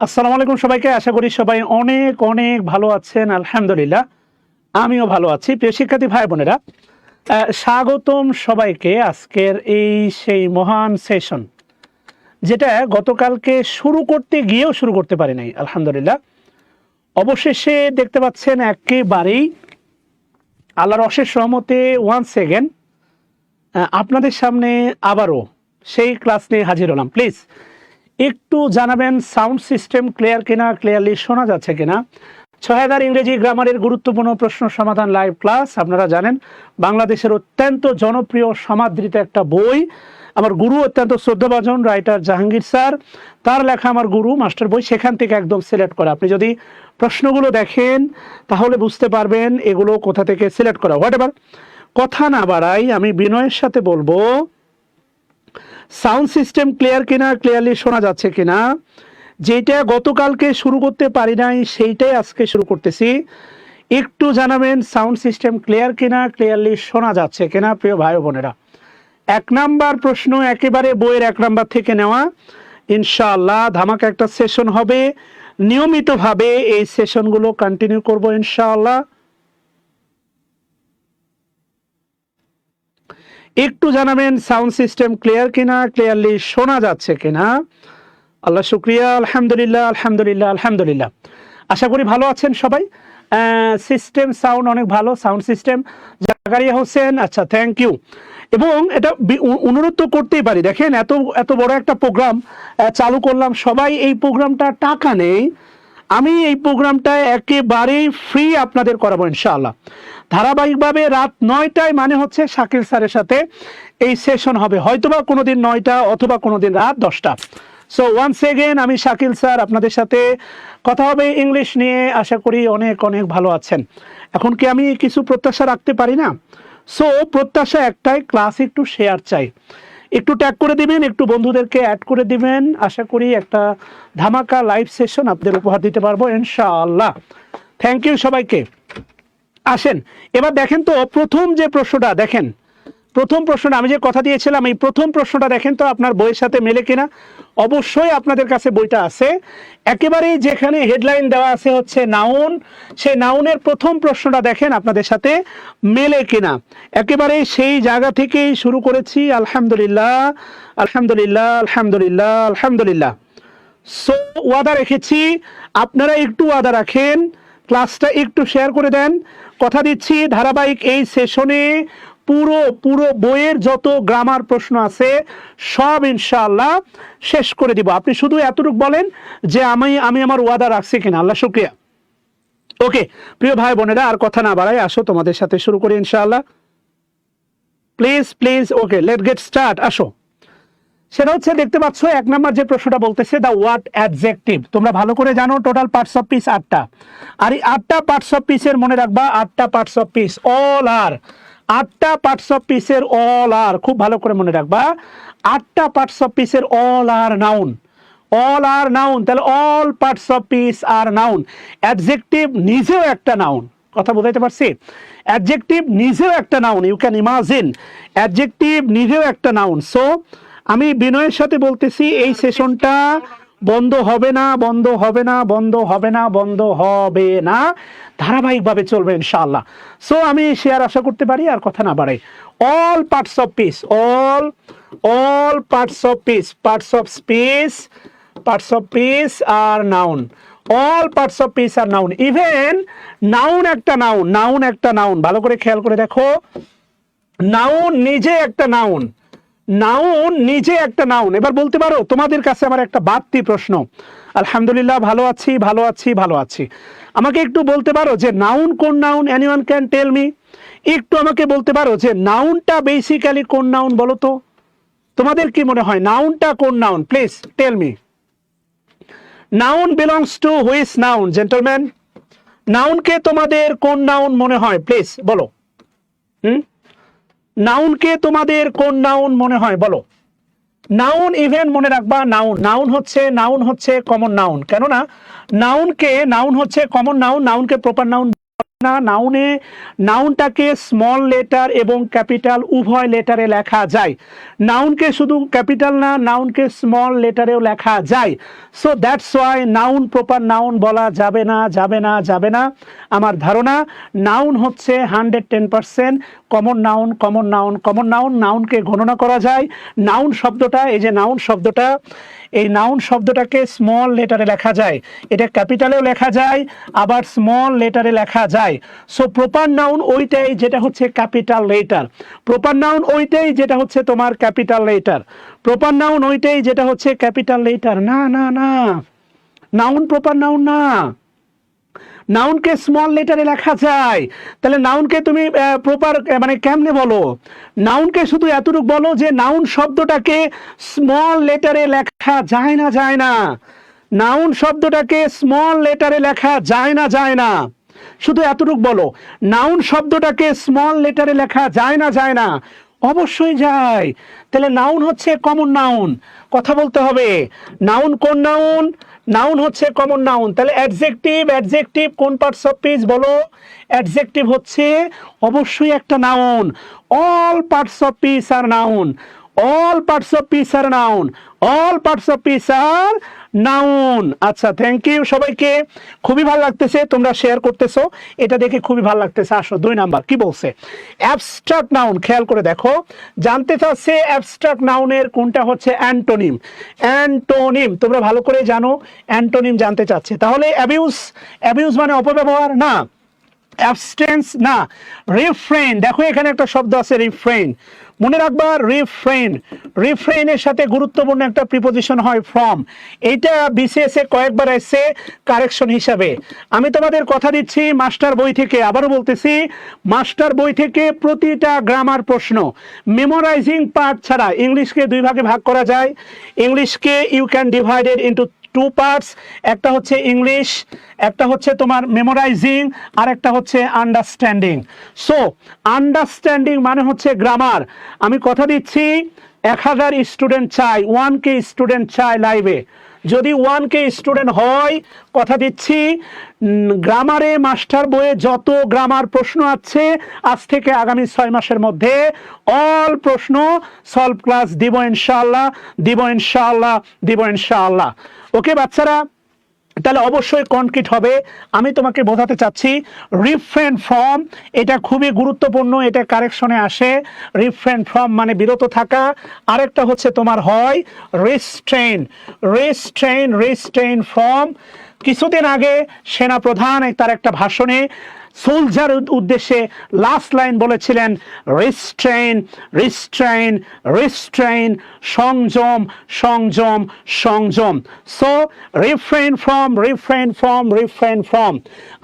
আসসালামু আলাইকুম সবাইকে। আশা করি সবাই অনেক অনেক ভালো আছেন। আলহামদুলিল্লাহ আমিও ভালো আছি। প্রিয় শিক্ষার্থী ভাই বোনেরা, স্বাগতম সবাইকে আজকের এই সেই মহান সেশন, যেটা গতকালকে শুরু করতে গিয়েও শুরু করতে পারি নাই। আলহামদুলিল্লাহ অবশেষে দেখতে পাচ্ছেন একেবারেই আল্লাহর অশেষ রহমতে ওয়ান্স এগেন আপনাদের সামনে আবারও সেই ক্লাস নিয়ে হাজির হলাম। প্লিজ একটু জানাবেন সাউন্ড সিস্টেম ক্লিয়ার কিনা, ক্লিয়ারলি শোনা যাচ্ছে কিনা। ৬০০০ ইংরেজি গ্রামারের গুরুত্বপূর্ণ প্রশ্ন সমাধান লাইভ ক্লাস। আপনারা জানেন বাংলাদেশের অত্যন্ত জনপ্রিয় সমাদৃত একটা বই, আমার গুরু অত্যন্ত শ্রদ্ধাভাজন রাইটার জাহাঙ্গীর স্যার, তার লেখা আমার গুরু মাস্টার বই, সেখান থেকে একদম সিলেক্ট করা। আপনি যদি প্রশ্নগুলো দেখেন তাহলে বুঝতে পারবেন এগুলো কোথা থেকে সিলেক্ট করা। হোয়াট এভার, কথা না বাড়াই আমি বিনয়ের সাথে বলবো সাউন্ড সিস্টেম ক্লিয়ার কিনা, ক্লিয়ারলি শোনা যাচ্ছে কিনা। যেটা গতকালকে শুরু করতে পারি নাই সেইটাই আজকে শুরু করতেছি। একটু জানাবেন সাউন্ড সিস্টেম ক্লিয়ার কিনা, ক্লিয়ারলি শোনা যাচ্ছে কিনা প্রিয় ভাই বোনেরা। ১ নাম্বার প্রশ্ন একেবারে বইয়ের ১ নাম্বার থেকে নেওয়া। ইনশাআল্লাহ ধামাকা একটা সেশন হবে, নিয়মিতভাবে এই সেশনগুলো কন্টিনিউ করব ইনশাআল্লাহ। একটু জানাবেন সাউন্ড সিস্টেম ক্লিয়ার কিনা, ক্লিয়ারলি শোনা যাচ্ছে কিনা। আল্লাহ শুক্রিয়া, আলহামদুলিল্লাহ আলহামদুলিল্লাহ আলহামদুলিল্লাহ। আশা করি ভালো আছেন সবাই। সিস্টেম সাউন্ড অনেক ভালো, সাউন্ড সিস্টেম। জাকারিয়া হোসেন, আচ্ছা থ্যাংক ইউ। এবং এটা অনুরোধ তো করতেই পারি, দেখেন এত বড় একটা প্রোগ্রাম চালু করলাম, সবাই এই প্রোগ্রামটা টাকা নেই, আমি এই প্রোগ্রামটা একেবারেই ফ্রি আপনাদের করাবো ইনশাআল্লাহ। ধারাবাহিকভাবে রাত ৯টায় মানে হচ্ছে শাকিল স্যারের সাথে এই সেশন হবে, হয়তোবা কোনোদিন ৯টা অথবা কোনোদিন রাত 10টা। সো ওয়ান্স এগেন আমি শাকিল স্যার আপনাদের সাথে কথা হবে ইংলিশ নিয়ে। আশা করি অনেক অনেক ভালো আছেন। এখন কি আমি কিছু প্রত্যাশা রাখতে পারি না? সো প্রত্যাশা একটাই, ক্লাস একটু শেয়ার চাই, একটু ট্যাগ করে দিবেন, একটু বন্ধুদেরকে অ্যাড করে দিবেন। আশা করি একটা ধামাকা লাইভ সেশন আপনাদের উপহার দিতে পারবো ইনশাআল্লাহ। থ্যাংক ইউ সবাইকে। আসেন এবার দেখেন তো প্রথম যে প্রশ্নটা, দেখেন প্রথম প্রশ্নটা আমি যে কথা দিয়েছিলাম, এই প্রথম প্রশ্নটা দেখেন তো আপনার বইয়ের সাথে মেলে কিনা। অবশ্যই আপনাদের কাছে বইটা আছে, একেবারেই যেখানে হেডলাইন দেওয়া আছে হচ্ছে নাউন, সেই নাউনের প্রথম প্রশ্নটা দেখেন আপনাদের সাথে মেলে কিনা। একেবারে সেই জায়গা থেকেই শুরু করেছি। আলহামদুলিল্লাহ আলহামদুলিল্লাহ আলহামদুলিল্লাহ আলহামদুলিল্লাহ। সো ওয়াদা রেখেছি, আপনারা একটু ওয়াদা রাখেন, ক্লাসটা একটু শেয়ার করে দেন। কথা দিচ্ছি ধারাবাহিক এই সেশনে পুরো বইয়ের যত গ্রামার প্রশ্ন আছে সব ইনশাআল্লাহ শেষ করে দিব। আপনি শুধু এতটুকু বলেন যে আমি আমার ওয়াদা রাখছি কিনা। আল্লাহ শুকরিয়া। ওকে প্রিয় ভাই বোনেরা, আর কথা না বাড়াই, আসো তোমাদের সাথে শুরু করি ইনশাআল্লাহ। Please please, okay let get start. আসো, সেটা হচ্ছে দেখতে পাচ্ছ ১ নাম্বার যে প্রশ্নটা বলতেছে দ্য ওয়ার্ড অ্যাডজেক্টিভ। তোমরা ভালো করে জানো টোটাল পার্টস অফ পিস 8টা, আর এই 8টা পার্টস অফ পিসের মনে রাখবা 8টা parts of piece all are, 8টা পার্টস অফ পিসের অল আর, খুব ভালো করে মনে রাখবা 8টা পার্টস অফ পিসের all are noun, all are noun. তাহলে all parts of piece are noun. Adjective নিজেও একটা নাউন, কথা বুঝাইতে পারছি? অ্যাডজেক্টিভ নিজেও একটা noun, you can imagine, adjective নিজেও একটা নাউন। সো আমি বিনয়ের সাথে বলতেছি এই সেশনটা বন্ধ হবে না, বন্ধ হবে না, বন্ধ হবে না, বন্ধ হবে না, ধারাবাহিকভাবে চলবে ইনশাআল্লাহ। সো আমি শেয়ার আশা করতে পারি, আর কথা না বাড়াই। All parts of piece, all parts of speech, parts of speech, parts of piece are noun, all parts of piece are noun. Even noun একটা নাউন, নাউন একটা নাউন, ভালো করে খেয়াল করে দেখো, নাউন নিজে একটা নাউন, নাউন নিজে একটা নাউন। এবার বলতে পারো তোমাদের কাছে আমার একটা বাড়তি প্রশ্ন। আলহামদুলিল্লাহ ভালো আছি ভালো আছি ভালো আছি। আমাকে একটু বলতে পারো যে নাউন কোন noun? Anyone can tell me? একটু আমাকে বলতে পারো যে নাউনটা বেসিক্যালি কোন নাউন বলো তো? তোমাদের কি মনে হয় নাউনটা কোন noun? Please tell me. Noun belongs to which noun gentleman? নাউনকে তোমাদের কোন নাউন মনে হয়? প্লিজ বলো। নাউনকে তোমাদের কোন নাউন মনে হয় বলো? নাউন ইভেন মনে রাখবা, নাউন হচ্ছে কমন নাউন, কেননা নাউন হচ্ছে কমন নাউন, নাউনকে প্রপার নাউন না, নাউনটাকে স্মল লেটার এবং ক্যাপিটাল উভয় লেটারে লেখা যায়। নাউনকে শুধু ক্যাপিটাল না, নাউনকে স্মল লেটারেও লেখা যায়। So that's why noun proper noun বলা যাবে না, যাবে না, যাবে না। আমার ধারণা নাউন হচ্ছে 110% common noun, common noun, common noun. নাউনকে গণনা করা যায়। নাউন শব্দটা, এই যে নাউন শব্দটা, এই নাউন শব্দটাকে স্মল লেটারে লেখা যায়, এটা ক্যাপিটালেও লেখা যায়, আবার স্মল লেটারে লেখা যায়। সো প্রপার নাউন ওইটাই যেটা হচ্ছে ক্যাপিটাল লেটার। প্রপার নাউন ওইটাই যেটা হচ্ছে তোমার ক্যাপিটাল লেটার। প্রপার নাউন ওইটাই যেটা হচ্ছে ক্যাপিটাল লেটার। না না না, নাউন প্রপার নাউন না। নাউনকে স্মল লেটারে লেখা যায়। তাহলে নাউনকে তুমি প্রপার মানে কেমনে বলো? নাউনকে শুধু এতটুকু বলো যে নাউন শব্দটাকে স্মল লেটারে লেখা যায় না, যায় না। নাউন শব্দটাকে স্মল লেটারে লেখা যায় না, যায় না। শুধু এতটুকু বলো, নাউন শব্দটাকে স্মল লেটারে লেখা যায় না, যায় না। অবশ্যই যায়। তাহলে নাউন হচ্ছে কমন নাউন। কথা বলতে হবে, নাউন কোন নাউন? নাউন হচ্ছে কমন নাউন। তাহলে অ্যাডজেক্টিভ, অ্যাডজেক্টিভ কোন পার্টস অফ স্পিচ বলো? অ্যাডজেক্টিভ হচ্ছে অবশ্যই একটা noun. All parts of speech are noun. All parts of speech are noun. All parts of speech are noun. আচ্ছা, থ্যাংক ইউ সবাইকে। খুবই ভালো লাগতেছে তোমরা শেয়ার করতেছো, এটা দেখে খুবই ভালো লাগতেছে। আসো 2 নাম্বার কি বলছে? Abstract noun. খেয়াল করে দেখো, জানতে চাচ্ছে অ্যাবস্ট্রাক্ট নাউনের কোনটা হচ্ছে অ্যান্টোনিম। অ্যান্টোনিম তোমরা ভালো করে জানো, অ্যান্টোনিম জানতে চাচ্ছে। তাহলে অ্যাবিউজ, অ্যাবিউজ মানে অপব্যবহার না, অ্যাবস্টেন্স না, রিফ্রেন। দেখো এখানে একটা শব্দ আছে রিফ্রেন, মনে রাখবা রিফ্রেন। রিফ্রেনের সাথে গুরুত্বপূর্ণ একটা প্রিপোজিশন হয় ফ্রম। এইটা বিসিএস এ কয়েকবার এসেছে কারেকশন হিসাবে। আমি তোমাদের কথা দিচ্ছি মাস্টার বই থেকে, আবারও বলতেছি মাস্টার বই থেকে প্রতিটা গ্রামার প্রশ্ন, মেমোরাইজিং পার্ট ছাড়া। ইংলিশকে 2 ভাগে ভাগ করা যায়। ইংলিশকে you can divided into 2 parts. একটা হচ্ছে ইংলিশ, একটা হচ্ছে তোমার মেমোরাইজিং, আর একটা হচ্ছে আন্ডারস্ট্যান্ডিং। সো আন্ডারস্ট্যান্ডিং মানে হচ্ছে গ্রামার। আমি কথা দিচ্ছি 1000 স্টুডেন্ট চাই, 1K স্টুডেন্ট চাই লাইভে। যদি 1K স্টুডেন্ট হয়, কথা দিচ্ছি গ্রামারে মাস্টার বইয়ে যত গ্রামার প্রশ্ন আছে আজ থেকে আগামী 6 মাসের মধ্যে অল প্রশ্ন সলভ ক্লাস দিব ইনশাআল্লাহ, দিব ইনশাআল্লাহ, দিব ইনশাআল্লাহ। ওকে বাচ্চারা, তাহলে অবশ্যই কনক্রিট হবে। আমি তোমাকে বোঝাতে চাচ্ছি রিফ্রেন ফ্রম, এটা খুবই গুরুত্বপূর্ণ, এটা কারেকশনে আসে। রিফ্রেন ফ্রম মানে বিরত থাকা। আরেকটা হচ্ছে তোমার হয় রেস্ট্রেইন, রেস্ট্রেইন, রেস্ট্রেইন ফ্রম। কিছুদিন আগে সেনাপ্রধান তার একটা ভাষণে সোলজার উদ্দেশ্যে লাস্ট লাইন বলেছিলেন রিস্ট্রেইন, রিস্ট্রেইন, রিস্ট্রেইন, সংযম, সংযম, সংযম। So refrain from, refrain from, refrain from.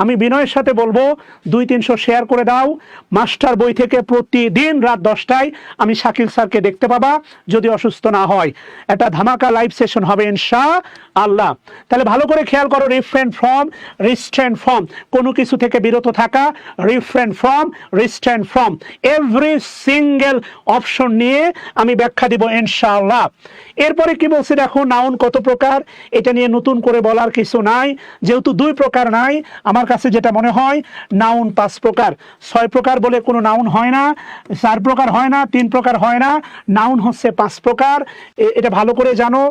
আমি বিনয়ের সাথে বলবো 200-300 শেয়ার করে দাও। মাস্টার বই থেকে প্রতিদিন রাত 10টায় আমি শাকিল স্যারকে দেখতে পাবা, যদি অসুস্থ না হয়। একটা ধামাকা লাইভ সেশন হবে ইনশাআল্লাহ। তাহলে ভালো করে খেয়াল করো, রিফ্রেইন ফ্রম, রিস্ট্রেইন ফ্রম, কোনো কিছু থেকে বিরত থাকা, refrain from, restrain from. Every single option নিয়ে আমি ব্যাখ্যা দিব ইনশাআল্লাহ। এরপরে কি বলছে দেখো, নাউন কত প্রকার, এটা নিয়ে নতুন করে বলার কিছু নাই, যেহেতু 2 প্রকার নাই। আমার কাছে যেটা মনে হয় নাউন 5 প্রকার। 6 প্রকার বলে কোনো নাউন হয় না, 4 প্রকার হয় না, 3 প্রকার হয় না। নাউন হচ্ছে 5 প্রকার, এটা ভালো করে জানো।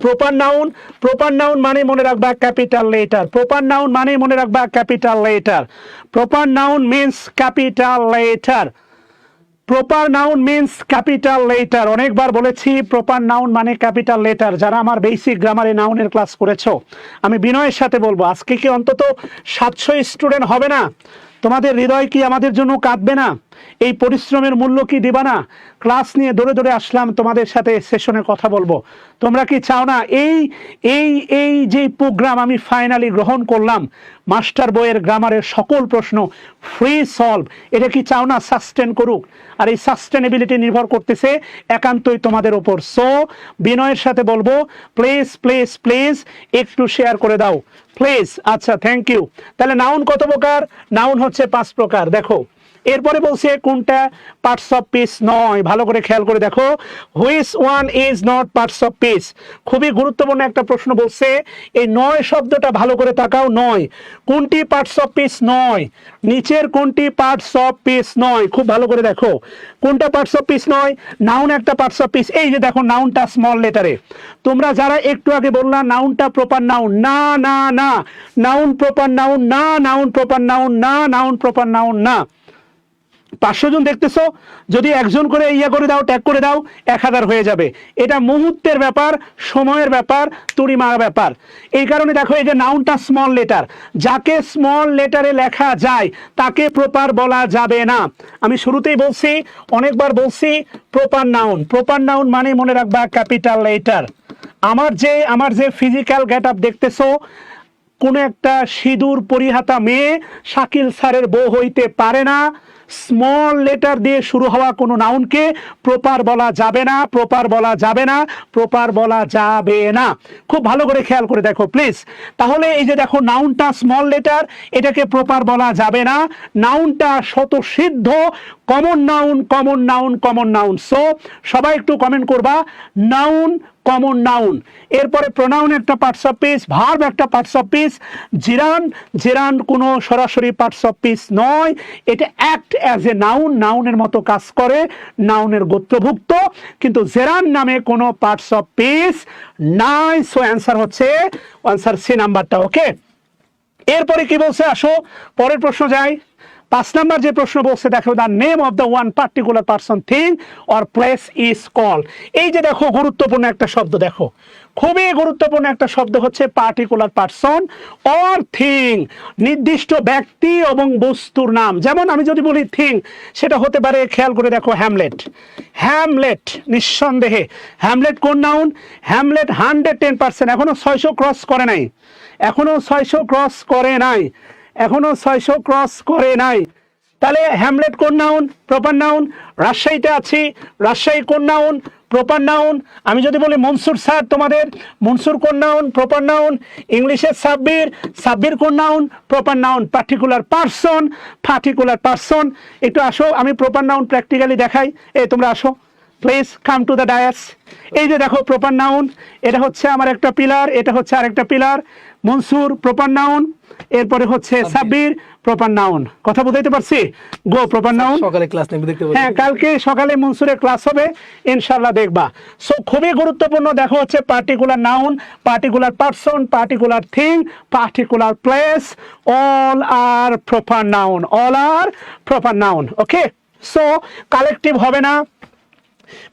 প্রপার নাউন, প্রপার নাউন মানে মনে রাখবা ক্যাপিটাল লেটার। প্রপার নাউন মানে মনে রাখবা capital letter. Proper noun means capital letter. Proper noun means capital letter. অনেকবার বলেছি প্রপার নাউন মানে ক্যাপিটাল লেটার। যারা আমার বেসিক গ্রামারে নাউনের ক্লাস করেছো, আমি বিনয়ের সাথে বলবো আজকে কি অন্তত 700 স্টুডেন্ট হবে না? তোমাদের হৃদয় কি আমাদের জন্য কাঁদবে না? এই পরিশ্রমের মূল্য কি দিবা না? ক্লাস নিয়ে দৌড়ে দৌড়ে আসলাম তোমাদের সাথে সেশনে কথা বলবো। তোমরা কি চাও না এই এই এই যে প্রোগ্রাম আমি ফাইনালি গ্রহণ করলাম, মাস্টার বইয়ের গ্রামারের সকল প্রশ্ন ফ্রি সলভ, এটা কি চাও না সাস্টেন করুক? আর এই সাস্টেনেবিলিটি নির্ভর করতেছে একান্তই তোমাদের উপর। সো বিনয়ের সাথে বলবো প্লিজ প্লিজ প্লিজ একটু শেয়ার করে দাও প্লিজ। আচ্ছা, থ্যাংক ইউ। তাহলে নাউন কত প্রকার? নাউন হচ্ছে 5 প্রকার। দেখো এরপরে বলছে কোনটা পার্টস অফ স্পিচ নয়, ভালো করে খেয়াল করে দেখো, which one is not parts of speech. খুবই গুরুত্বপূর্ণ একটা প্রশ্ন বলছে, এই নয় শব্দটা ভালো করে তাকাও, নয় কোনটি পার্টস অফ স্পিচ নয়, নিচের কোনটি পার্টস অফ স্পিচ নয়, খুব ভালো করে দেখো কোনটা পার্টস অফ স্পিচ নয়। নাউন একটা পার্টস অফ স্পিচ, এই যে দেখো নাউনটা স্মল লেটারে। তোমরা যারা একটু আগে বললা নাউনটা প্রপার নাউন, না না না, নাউন প্রপার নাউন না, নাউন প্রপার নাউন না, নাউন প্রপার নাউন না। 500 জন দেখতেছো, যদি একজন করে ইয়া করে দাও, ট্যাগ করে দাও, 1000 হয়ে যাবে। এটা মুহূর্তের ব্যাপার, সময়ের ব্যাপার, তুড়িমার ব্যাপার। এই কারণে দেখো এই যে নাউনটা স্মল লেটার, যাকে স্মল লেটারে লেখা যায় তাকে প্রপার বলা যাবে না। আমি শুরুতেই বলছি, অনেকবার বলছি, প্রপার নাউন, প্রপার নাউন মানে মনে রাখবা ক্যাপিটাল লেটার। আমার যে ফিজিক্যাল গেট আপ দেখতেছো, কোনো একটা সিঁদুর পরিহাতা মেয়ে শাকিল স্যারের বউ হইতে পারে না। স্মল লেটার দিয়ে শুরু হওয়া কোনো নাউনকে প্রপার বলা যাবে না, প্রপার বলা যাবে না, প্রপার বলা যাবে না। খুব ভালো করে খেয়াল করে দেখো প্লিজ। তাহলে এই যে দেখো নাউনটা স্মল লেটার, এটাকে প্রপার বলা যাবে না। নাউনটা স্বতঃসিদ্ধ common noun, common noun, common noun. So সবাই একটু কমেন্ট করবা, নাউন কমন নাউন। এরপরে প্রোনাউন একটা পার্টস অফ স্পিচ, ভার্ব একটা পার্টস অফ স্পিচ। জিরান, জেরান কোনো সরাসরি পার্টস অফ স্পিচ নয়, এটা অ্যাক্ট অ্যাজ এ নাউন, নাউনের মতো কাজ করে, নাউনের গোত্রভুক্ত, কিন্তু জেরান নামে কোনো পার্টস অফ স্পিচ নাই। সো অ্যান্সার হচ্ছে আনসার সি নাম্বারটা। ওকে, এরপরে কি বলছে, আসো পরের প্রশ্ন যাই। 5 নাম্বার যে প্রশ্ন বলছে দেখো, the name of the one particular person, thing or place is call. এই যে দেখো গুরুত্বপূর্ণ একটা শব্দ, দেখো খুবই গুরুত্বপূর্ণ একটা শব্দ হচ্ছে পার্টিকুলার পারসন অর থিং, নির্দিষ্ট ব্যক্তি এবং বস্তুর নাম। যেমন আমি যদি বলি থিং, সেটা হতে পারে, খেয়াল করে দেখো, হ্যামলেট। হ্যামলেট নিঃসন্দেহে হ্যামলেট কোন নাউন? হ্যামলেট 110%, এখনো 600 ক্রস করে নাই, এখনো 600 ক্রস করে নাই, এখনো 600 ক্রস করে নাই। তাহলে হ্যামলেট কোন নাউন? Proper noun. রাজশাহীতে আছি, রাজশাহী কোন নাউন? Proper noun. আমি যদি বলি মনসুর স্যার তোমাদের, মনসুর কোন নাউন? Proper noun. ইংলিশের সাব্বির, সাব্বির কোন noun? Proper noun. Particular person, particular person. একটু আসো, আমি প্রপার নাউন প্র্যাকটিক্যালি দেখাই। এই তোমরা আসো please, come to the dais. এই যে দেখো প্রপার নাউন, এটা হচ্ছে আমার একটা পিলার, এটা হচ্ছে আরেকটা পিলার। মনসুর প্রপার নাউন, এরপরে হচ্ছে সাব্বির প্রপার নাউন। কথা বুঝাইতে পারছি? গো প্রপার নাউন। সকালে ক্লাস নেবে, দেখতে পাচ্ছি। হ্যাঁ, কালকে সকালে মনসুরের ক্লাস হবে, ইনশাআল্লাহ দেখবা। সো খুবই গুরুত্বপূর্ণ, দেখো হচ্ছে particular noun, particular person, particular thing, particular place, all are proper noun, all are proper noun. Okay, so collective হবে না,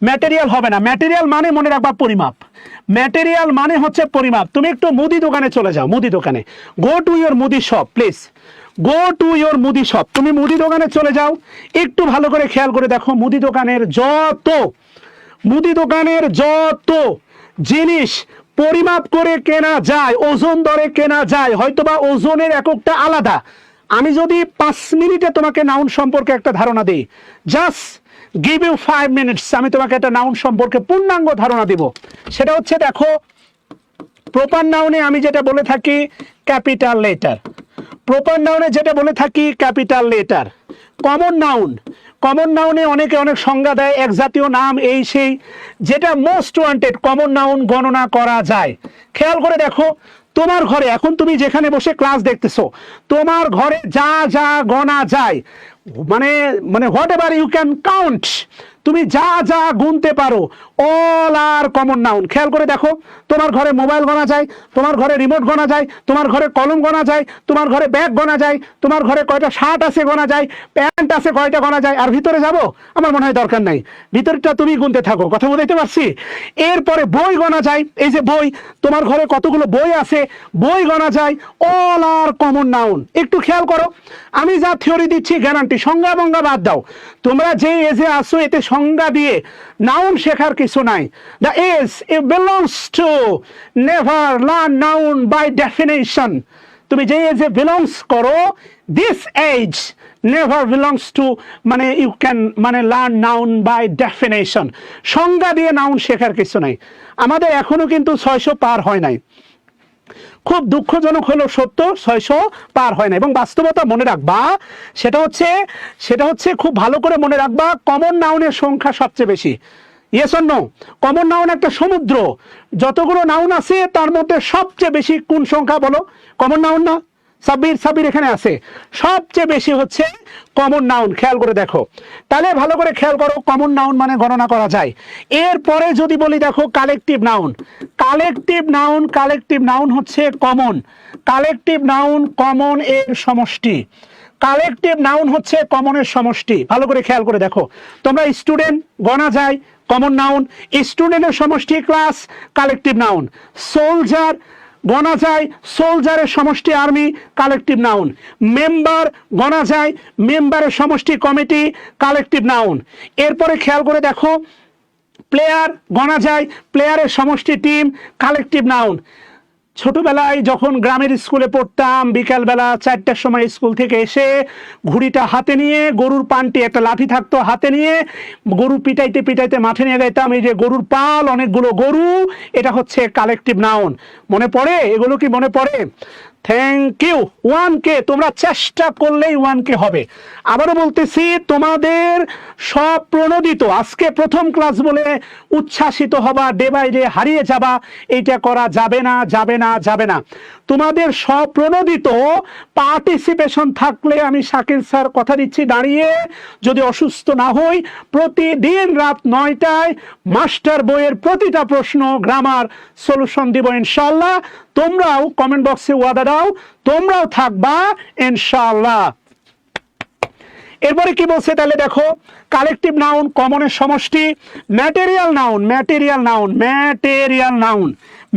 ম্যাটেরিয়াল হবে না। ম্যাটেরিয়াল মানে মনে রাখবা পরিমাপ, ম্যাটেরিয়াল মানে হচ্ছে পরিমাপ। তুমি একটু মুদি দোকানে চলে যাও, মুদি দোকানে, গো টু ইয়োর মুদি shop please, go to your মুদি শপ। তুমি মুদি দোকানে চলে যাও, একটু ভালো করে খেয়াল করে দেখো, মুদি দোকানের যত জিনিস পরিমাপ করে কেনা যায়, ওজন দরে কেনা যায়, হয়তোবা ওজনের এককটা আলাদা। আমি যদি 5 মিনিটে তোমাকে নাউন সম্পর্কে একটা ধারণা দিই, জাস্ট গিভ ইউ 5 মিনিটস, আমি তোমাকে একটা নাউন সম্পর্কে পূর্ণাঙ্গ ধারণা দিব। সেটা হচ্ছে দেখো, প্রপার নাউনে আমি যেটা বলে থাকি ক্যাপিটাল লেটার, প্রপার নাউনে যেটা বলে থাকি capital letter. Common noun, common নাউনে অনেকে অনেক সংজ্ঞা দেয়, এক জাতীয় নাম, এই সেই, যেটা মোস্ট ওয়ান্টেড কমন নাউন গণনা করা যায়। খেয়াল করে দেখো, তোমার ঘরে এখন তুমি যেখানে বসে ক্লাস দেখতেছো, তোমার ঘরে যা যা গণা যায়, মানে whatever you can count, তুমি যা যা গুনতে পারো, অল আর কমন নাউন। খেয়াল করে দেখো, তোমার ঘরে মোবাইল গোনা যায়, তোমার ঘরে রিমোট গোনা যায়, তোমার ঘরে কলম গোনা যায়, তোমার ঘরে ব্যাগ গোনা যায়, তোমার ঘরে কয়টা শার্ট আছে গোনা যায়, প্যান্ট আছে কয়টা গোনা যায়। আর ভিতরে যাব আমার মনে হয় দরকার নাই, ভিতরটা তুমি গুনতে থাকো। কথা বুঝতে পারছি? এরপরে বই গোনা যায়, এই যে বই, তোমার ঘরে কতগুলো বই আছে, বই গোনা যায়, অল আর কমন নাউন। একটু খেয়াল করো, আমি যা থিওরি দিচ্ছি গ্যারান্টি, সংজ্ঞা বঙ্গা বাদ দাও। তোমরা যে এজে আসো, এতে সংজ্ঞা দিয়ে নাউন শেখার কিছু নাই। The age it belongs to never learn noun by definition. তুমি যে এজে বিলংস করো, this age never belongs to মানে ইউ ক্যান মানে লার্ন নাউন বাই ডেফিনেশন। সংজ্ঞা দিয়ে নাউন শেখার কিছু নাই। আমাদের এখনো কিন্তু 600 পার হয় নাই। খুব দুঃখজনক হলো সত্য, 600 পার হয় না। এবং বাস্তবতা মনে রাখবা, সেটা হচ্ছে খুব ভালো করে মনে রাখবা, কমন নাউনের সংখ্যা সবচেয়ে বেশি। Yes or no? Common noun একটা সমুদ্র, যতগুলো নাউন আছে তার মধ্যে সবচেয়ে বেশি কোন সংখ্যা বলো? কমন নাউন না? সাব্বির এখানে আছে, সবচেয়ে বেশি হচ্ছে কমন নাউন। খেয়াল করে দেখো, তাহলে ভালো করে খেয়াল করো, কমন নাউন মানে গণনা করা যায়। এরপরে যদি বলি দেখো কালেকটিভ নাউন, কালেকটিভ নাউন হচ্ছে কমন, কালেকটিভ নাউন কমন এর সমষ্টি, কালেকটিভ নাউন হচ্ছে কমনের সমষ্টি। ভালো করে খেয়াল করে দেখো, তোমরা স্টুডেন্ট গণা যায় কমন নাউন, স্টুডেন্টের সমষ্টি ক্লাস কালেকটিভ নাউন। সোলজার গণা যায়, সোলজারের সমষ্টি আর্মি কালেকটিভ নাউন। মেম্বার গণা যায়, মেম্বারের সমষ্টি কমিটি কালেকটিভ নাউন। এরপরে খেয়াল করে দেখো, প্লেয়ার গণা যায়, প্লেয়ারের সমষ্টি টিম কালেকটিভ নাউন। ছোটবেলায় যখন গ্রামের স্কুলে পড়তাম, বিকালবেলা 4টার সময় স্কুল থেকে এসে ঘুড়িটা হাতে নিয়ে, গরুর পানটি একটা লাঠি থাকতো হাতে নিয়ে, গরু পিটাইতে পিটাইতে মাঠে নিয়ে যেতাম। এই যে গরুর পাল, অনেকগুলো গরু, এটা হচ্ছে কালেকটিভ নাউন। মনে পড়ে? এগুলো কি মনে পড়ে? Thank you. 1K, তোমরা চেষ্টা করলেই 1K হবে। আবারও বলতেছি, তোমাদের সব প্রণোদিত, আজকে প্রথম ক্লাস বলে উচ্ছ্বাসিত হবা, ডে বাই ডে হারিয়ে যাবা, এইটা করা যাবে না, যাবে না, যাবে না। তোমাদের সব প্রণোদিত পার্টিসিপেশন থাকলে আমি শাকিল স্যার কথা দিচ্ছি, দাঁড়িয়ে যদি অসুস্থ না হই, প্রতিদিন রাত 9টায় মাস্টার বইয়ের প্রতিটা প্রশ্ন গ্রামার সলিউশন দিব ইনশাআল্লাহ। তোমরাও কমেন্ট বক্সে ওয়াদা দাও, তোমরাও থাকবা ইনশাআল্লাহ। এরপরে কি বলছে তাহলে দেখো, কালেকটিভ নাউন কমনের সমষ্টি। Material noun, material noun, material noun,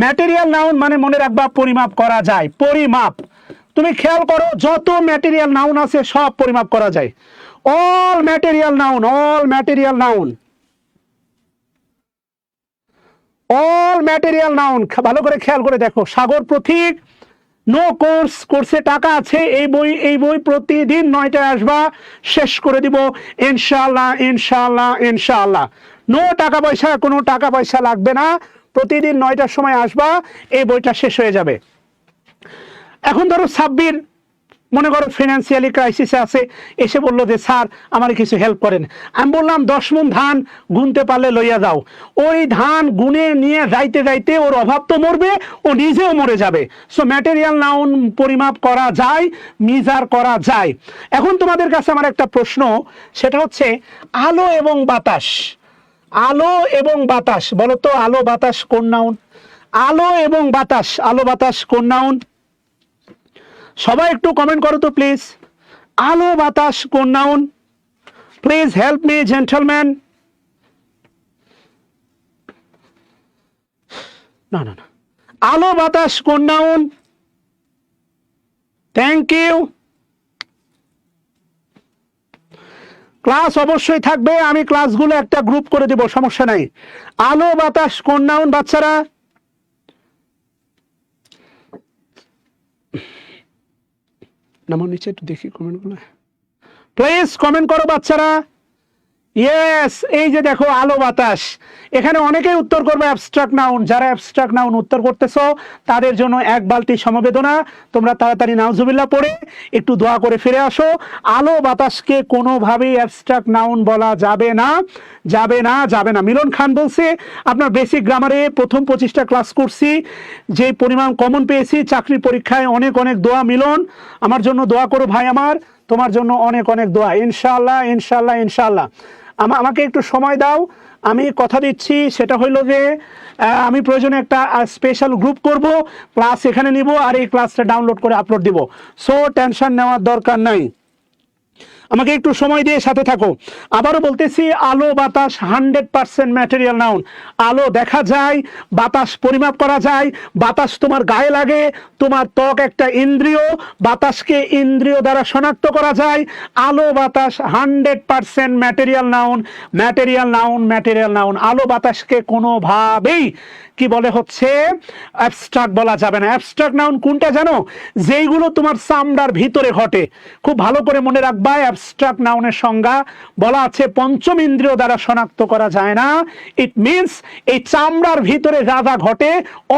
material noun মানে মনে রাখবা পরিমাপ করা যায়, পরিমাপ। তুমি খেয়াল করো, যত ম্যাটেরিয়াল নাউন আছে সব পরিমাপ করা যায়। All material noun, all material noun, all material noun. ভালো করে খেয়াল করে দেখো, সাগর প্রতীক, নো কোর্স, কোর্সে টাকা আছে, এই বই প্রতিদিন 9টায় আসবা, শেষ করে দিব ইনশাআল্লাহ, ইনশাআল্লাহ, ইনশাআল্লাহ। নো টাকা পয়সা, কোনো টাকা পয়সা লাগবে না, প্রতিদিন 9টার সময় আসবা, এই বইটা শেষ হয়ে যাবে। এখন ধরো সাব্বির মনে করো ফিনান্সিয়ালি ক্রাইসিসে আছে, এসে বললো যে স্যার আমার কিছু হেল্প করেন। আমি বললাম 10 মণ ধান গুনতে পারলে লইয়া যাও। ওই ধান গুনে নিয়ে যাইতে যাইতে ওর অভাব তো মরবে, ও নিজেও মরে যাবে। সো ম্যাটেরিয়াল নাউন পরিমাপ করা যায়, মিজার করা যায়। এখন তোমাদের কাছে আমার একটা প্রশ্ন, সেটা হচ্ছে আলো এবং বাতাস। আলো এবং বাতাস, বলো তো আলো বাতাস কোন নাউন? আলো এবং বাতাস, আলো বাতাস কোন নাউন? সবাই একটু কমেন্ট করো তো প্লিজ, আলো বাতাস কোন noun? Please help me gentleman. না না না, আলো বাতাস কোন নাউন? Thank you. ক্লাস অবশ্যই থাকবে, আমি ক্লাসগুলো একটা গ্রুপ করে দেব, সমস্যা নাই। আলো বাতাস কোন নাউন বাচ্চারা? নামার নিচে একটু দেখি কমেন্টগুলো, প্লিজ কমেন্ট করো বাচ্চারা। ইয়েস, এই যে দেখো আলো বাতাস, এখানে অনেকেই উত্তর করবে অ্যাবস্ট্রাক্ট নাউন। যারা অ্যাবস্ট্রাক্ট নাউন উত্তর করতেছো তাদের জন্য এক বালতি সমবেদনা। তোমরা তাড়াতাড়ি নাউজুবিল্লাহ পড়ে একটু দোয়া করে ফিরে আসো। আলো বাতাসকে কোনোভাবেই অ্যাবস্ট্রাক্ট নাউন বলা যাবে না, যাবে না, যাবে না। মিলন খান বলছে আপনার বেসিক গ্রামারে প্রথম 25টা ক্লাস করছি, যে পরিমাণ কমন পেয়েছি চাকরির পরীক্ষায়, অনেক অনেক দোয়া। মিলন, আমার জন্য দোয়া করো ভাই, আমার তোমার জন্য অনেক অনেক দোয়া ইনশাআল্লাহ, ইনশাআল্লাহ, ইনশাআল্লাহ। আমাকে একটু সময় দাও, আমি কথা দিচ্ছি, সেটা হইলো যে আমি প্রয়োজনে একটা স্পেশাল গ্রুপ করব, ক্লাস এখানে নিব, আর এই ক্লাসটা ডাউনলোড করে আপলোড দিব। সো টেনশন নেওয়ার দরকার নাই, আমাকে একটু সময় দিয়ে সাথে থাকো। আবারও বলতেছি, আলো বাতাস 100% ম্যাটেরিয়াল নাউন। আলো দেখা যায়, বাতাস পরিমাপ করা যায়, বাতাস তোমার গায়ে লাগে, তোমার ত্বক একটা ইন্দ্রিয়, বাতাসকে ইন্দ্রিয় দ্বারা শনাক্ত করা যায়। আলো বাতাস 100% material noun, material noun, material noun. আলো বাতাসকে কোনোভাবেই কি বলে হচ্ছে অ্যাবস্ট্রাক্ট বলা যাবে না। অ্যাবস্ট্রাক্ট নাউন কোনটা জানো? যেইগুলো তোমার চামড়ার ভিতরে ঘটে। খুব ভালো করে মনে রাখবা, অ্যাবস্ট্রাক্ট নাউনের সংজ্ঞা বলা আছে পঞ্চম ইন্দ্রিয় দ্বারা শনাক্ত করা যায় না। ইট মিনস এই চামড়ার ভিতরে যা যা ঘটে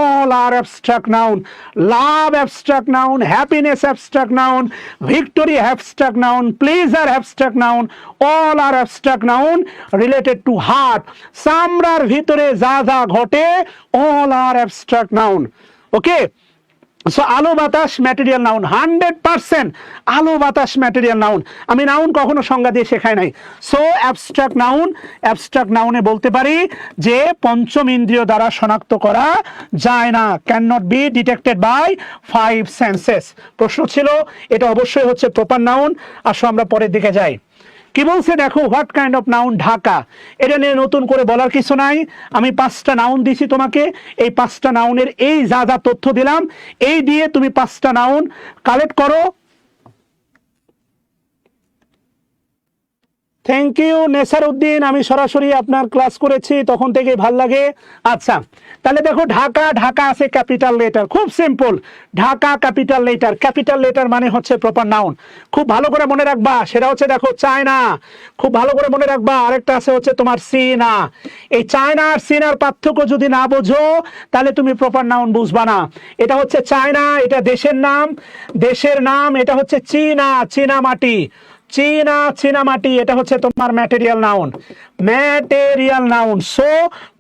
all are abstract noun. Love abstract noun, happiness abstract noun, victory abstract noun, pleasure abstract noun, all are abstract noun related to heart. চামড়ার ভিতরে যা যা ঘটে all are abstract noun. Okay, so আলো বাতাস ম্যাটেরিয়াল নাউন, 100% আলো বাতাস material noun. আমি নাউন কখনো সংজ্ঞা দিয়ে শেখাই নাই। সো অ্যাবস্ট্রাক্ট নাউনে বলতে পারি যে পঞ্চম ইন্দ্রিয় দ্বারা শনাক্ত করা যায় না, can not be detected by 5 senses. প্রশ্ন ছিল এটা অবশ্যই হচ্ছে প্রপার নাউন। আসো আমরা পরের দিকে যাই। কি বলছে দেখো, what kind of noun Dhaka. এটা নিয়ে নতুন করে বলার কিছু নাই। আমি 5টা নাউন দিছি তোমাকে, এই 5টা নাউনের এই যা যা তথ্য দিলাম এই দিয়ে তুমি 5টা নাউন কালেক্ট করো। থ্যাংক ইউ নেসার উদ্দিন, আমি সরাসরি আপনার ক্লাস করেছি তখন থেকে ভাল লাগে। আচ্ছা, তাহলে দেখো ঢাকা, ঢাকা আছে ক্যাপিটাল লেটার, খুব simple. Dhaka capital letter, capital letter মানে হচ্ছে প্রপার নাউন। খুব ভালো করে মনে রাখবা, সেটা হচ্ছে দেখো চায়না। খুব ভালো করে মনে রাখবা, আরেকটা আছে হচ্ছে তোমার চীনা। এই চায়না আর চীনার পার্থক্য যদি না বোঝো তাহলে তুমি প্রপার নাউন বুঝবা না। এটা হচ্ছে চায়না, এটা দেশের নাম, দেশের নাম। এটা হচ্ছে চীনা, চীনা মাটি, চীনা, চীনা মাটি। এটা হচ্ছে তোমার material noun, material noun. So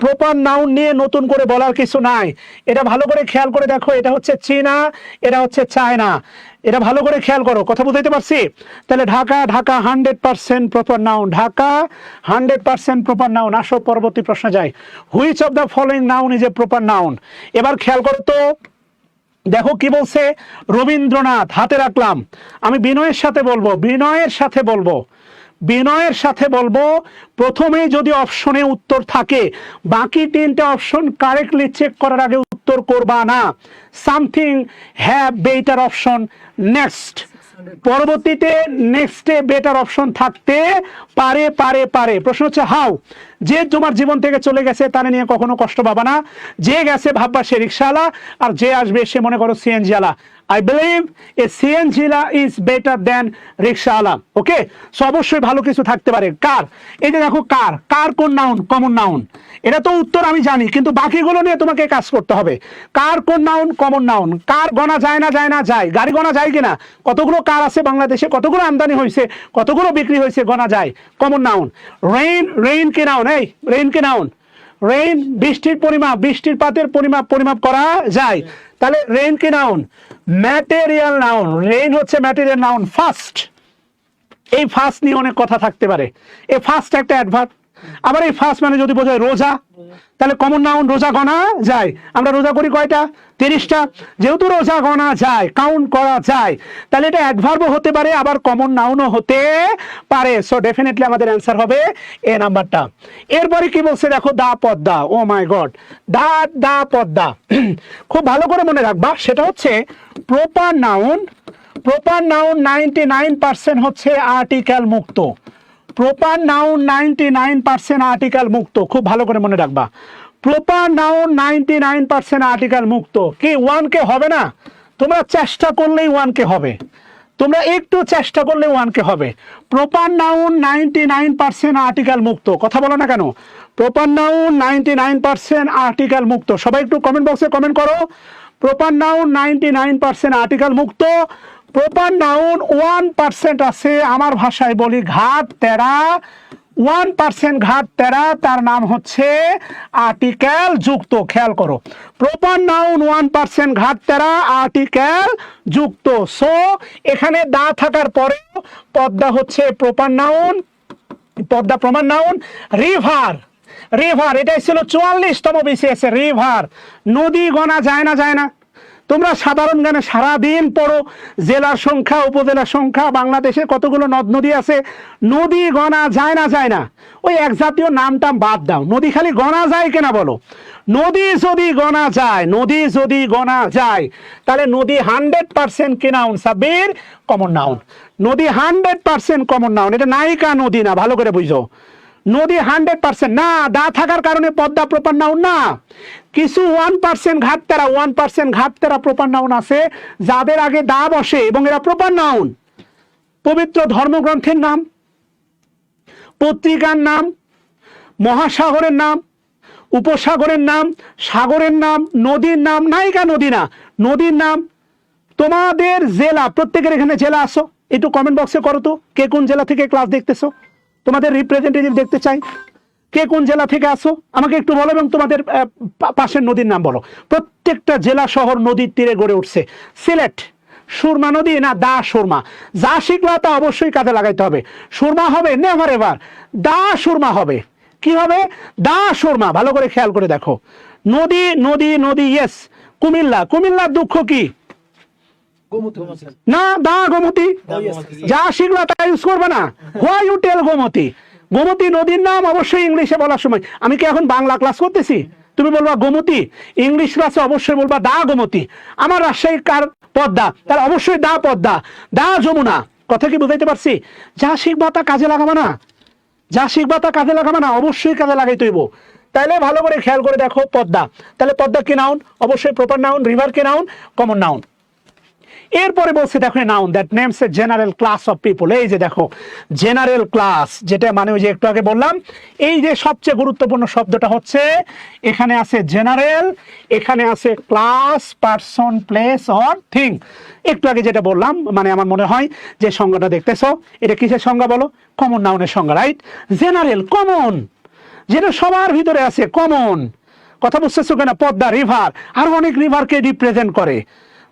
proper noun নিয়ে নতুন করে বলার কিছু নাই। এটা ভালো করে খেয়াল করে দেখো, এটা হচ্ছে চীনা, এটা হচ্ছে চায়না। এটা ভালো করে খেয়াল করো, কথা বুঝাইতে পারছি? তাহলে Dhaka, Dhaka 100% proper noun, Dhaka 100% proper noun. আসো পরবর্তী প্রশ্ন যাই। Which of the following noun is a proper noun. এবার খেয়াল করো তো, দেখো কি বলছে, রবীন্দ্রনাথ। হাতে রাখলাম, আমি বিনয়ের সাথে বলবো, বিনয়ের সাথে বলবো, বিনয়ের সাথে বলবো। প্রথমেই যদি অপশনে উত্তর থাকে, বাকি 3টে অপশন কারেক্টলি চেক করার আগে উত্তর করবা না। Something have better option next, পরবর্তীতে নেক্সটে বেটার অপশন থাকতে পারে পারে পারে। প্রশ্ন হচ্ছে হাউ। যে তোমার জীবন থেকে চলে গেছে তারা নিয়ে কখনো কষ্ট পাবা না। যে গেছে ভাববা সে রিক্সাওয়ালা, আর যে আসবে সে মনে করো সিএনজি ওয়ালা। I believe a CNG is better than রিক্সাওয়ালা। ওকে, সো অবশ্যই ভালো কিছু থাকতে পারে। কার, এই যে দেখো কার, কার কোন নাউন, কমন নাউন। এটা তো উত্তর আমি জানি, কিন্তু বাকিগুলো নিয়ে তোমাকে কাজ করতে হবে। কার কোন নাউন, কমন নাউন। কার গণা যায় না, যায় না, যায়। গাড়ি গণা যায় কিনা, কতগুলো কার আছে বাংলাদেশে, কতগুলো আমদানি হয়েছে, কতগুলো বিক্রি হয়েছে, গণা যায়, কমন নাউন। রেইন, রেইন কি নাউন, এই রেইন কি নাউন। রেইন বৃষ্টির পরিমাপ, বৃষ্টির পাতের পরিমাপ, পরিমাপ করা যায়। তাহলে রেইন কি নাউন, ম্যাটেরিয়াল নাউন। রেইন হচ্ছে ম্যাটেরিয়াল নাউন। ফার্স্ট, এই ফার্স্ট নিয়ে অনেক কথা থাকতে পারে। এই ফার্স্ট একটা অ্যাডভার্ব। আবার এই ফার্স্ট মানে যদি বোঝায় রোজা, তাহলে কমন নাউন, রোজা গণা যায়। আমরা রোজা করি কয়টা, 30টা। যেহেতু রোজা গণা যায়, কাউন্ট করা যায়, তাহলে এটা অ্যাডভার্বও হতে পারে, আবার কমন নাউনও হতে পারে। সো ডেফিনেটলি আমাদের অ্যান্সার হবে এ নাম্বারটা। এরপরে কি বলছে দেখো, দা পদ্মা। ও মাই গড, দা, দা পদ্মা। খুব ভালো করে মনে রাখবা, সেটা হচ্ছে প্রপার নাউন। প্রপার নাউন 99% হচ্ছে আর্টিকেল মুক্ত। প্রপার নাউন 99% আর্টিকেল মুক্ত। খুব ভালো করে মনে রাখবা, প্রপার নাউন 99% আর্টিকেল মুক্ত। কি 1K হবে না? তোমরা চেষ্টা করলেই 1K হবে, তোমরা একটু চেষ্টা করলে 1K হবে। প্রপার নাউন 99% আর্টিকেল মুক্ত। কথা বলো না কেন? প্রপার নাউন 99% আর্টিকেল মুক্ত। সবাই একটু কমেন্ট বক্সে কমেন্ট করো, প্রপার নাউন 99% আর্টিকেল মুক্ত। প্রপার নাউন 1% আছে, আমার ভাষায় বলি ঘাট তেরা। 1% ঘাট তেরা, তার নাম হচ্ছে আর্টিকেল যুক্ত। খেয়াল করো, প্রপার নাউন 1% ঘাট তেরা, আর্টিকেল যুক্ত। সো এখানে দা থাকার পরে পদ্মা হচ্ছে প্রপার নাউন, পদ্মা প্রমাণ নাউন। রিভার, রিভার এটাই ছিল 44তম বিসিএস। রিভার, নদী গণা যায় না, যায় না। তোমরা সাধারণ জ্ঞানে সারাদিন পড়ো, জেলার সংখ্যা, উপজেলার সংখ্যা, বাংলাদেশে কতগুলো নদ নদী আছে, নদী গণা যায় না, যায় না। ওই এক জাতীয় নামটাম বাদ দাও, নদী খালি গণা যায় কিনা বলো। নদী যদি গণা যায়, নদী যদি গণা যায়, তাহলে নদী 100% কি নাউন, সাব্বির কমন নাউন। নদী 100% কমন নাউন। এটা নায়িকা নদী না, ভালো করে বুঝো। নদী 100% না, দা থাকার কারণে পদ্মা প্রপার নাউন না। কিছু 1% ঘাট তেরা, 1% ঘাট তেরা প্রপার নাউন আছে যাদের আগে দা বসে এবং এরা প্রপার নাউন। পবিত্র ধর্মগ্রন্থের নাম, পত্রিকার নাম, মহাসাগরের নাম, উপসাগরের নাম, সাগরের নাম, নদীর নাম, নায়িকা নদী না, নদীর নাম, তোমাদের জেলা, প্রত্যেকের এখানে জেলা আসো, একটু কমেন্ট বক্সে করো তো কে কোন জেলা থেকে ক্লাস দেখতেছো, তোমাদের রিপ্রেজেন্টেটিভ দেখতে চাই, কে কোন জেলা থেকে আসো আমাকে একটু বলো, এবং তোমাদের পাশের নদীর নাম বলো। প্রত্যেকটা জেলা শহর নদীর তীরে গড়ে উঠছে। সিলেট সুরমা নদী না দা সুরমা, যা শিখলা তা অবশ্যই কাজে লাগাইতে হবে। সুরমা হবে নেভার এভার, দা সুরমা হবে। কি হবে? দা সুরমা। ভালো করে খেয়াল করে দেখো, নদী নদী নদী, ইয়েস। কুমিল্লা, কুমিল্লার দুঃখ কি? না, দা গোমতী, যা শিখলা তা ইউজ করবে না। Why you tell Gomti? Gomti নদীর নাম অবশ্যই ইংলিশে বলার সময়, আমি কি এখন বাংলা ক্লাস করতেছি? তুমি বলবা গোমতী, ইংলিশ ক্লাসে অবশ্যই বলবা দা গোমতী। আমার রাজশাহী কার পদ্মা, তাহলে অবশ্যই দা পদ্মা, দা যমুনা। কথা কি বুঝাইতে পারছি? যা শিখবা তা কাজে লাগাবা না, যা শিখবা তা কাজে লাগাবা না, অবশ্যই কাজে লাগাইতে হইব। তাহলে ভালো করে খেয়াল করে দেখো, পদ্মা, তাহলে পদ্মা কি নাউন? অবশ্যই প্রপার নাউন। রিভার কি নাউন? Common noun. এরপরে বলছে দেখো, noun that names a general class of people. এই যে দেখো জেনারেল ক্লাস, যেটা মানে ওই যে একটু আগে বললাম, এই যে সবচেয়ে গুরুত্বপূর্ণ শব্দটা হচ্ছে, এখানে আছে জেনারেল, এখানে আছে class, person, place or thing. একটু আগে যেটা বললাম, মানে আমার মনে হয় যে সংজ্ঞাটা দেখতেছো, এটা কিসের সংজ্ঞা বলো? কমন নাউনের সংজ্ঞা, রাইট? জেনারেল, কমন, যেটা সবার ভিতরে আছে, কমন। কথা বুঝতেছো কিনা? পদ্মা রিভার আর অনেক রিভারকে রিপ্রেজেন্ট করে।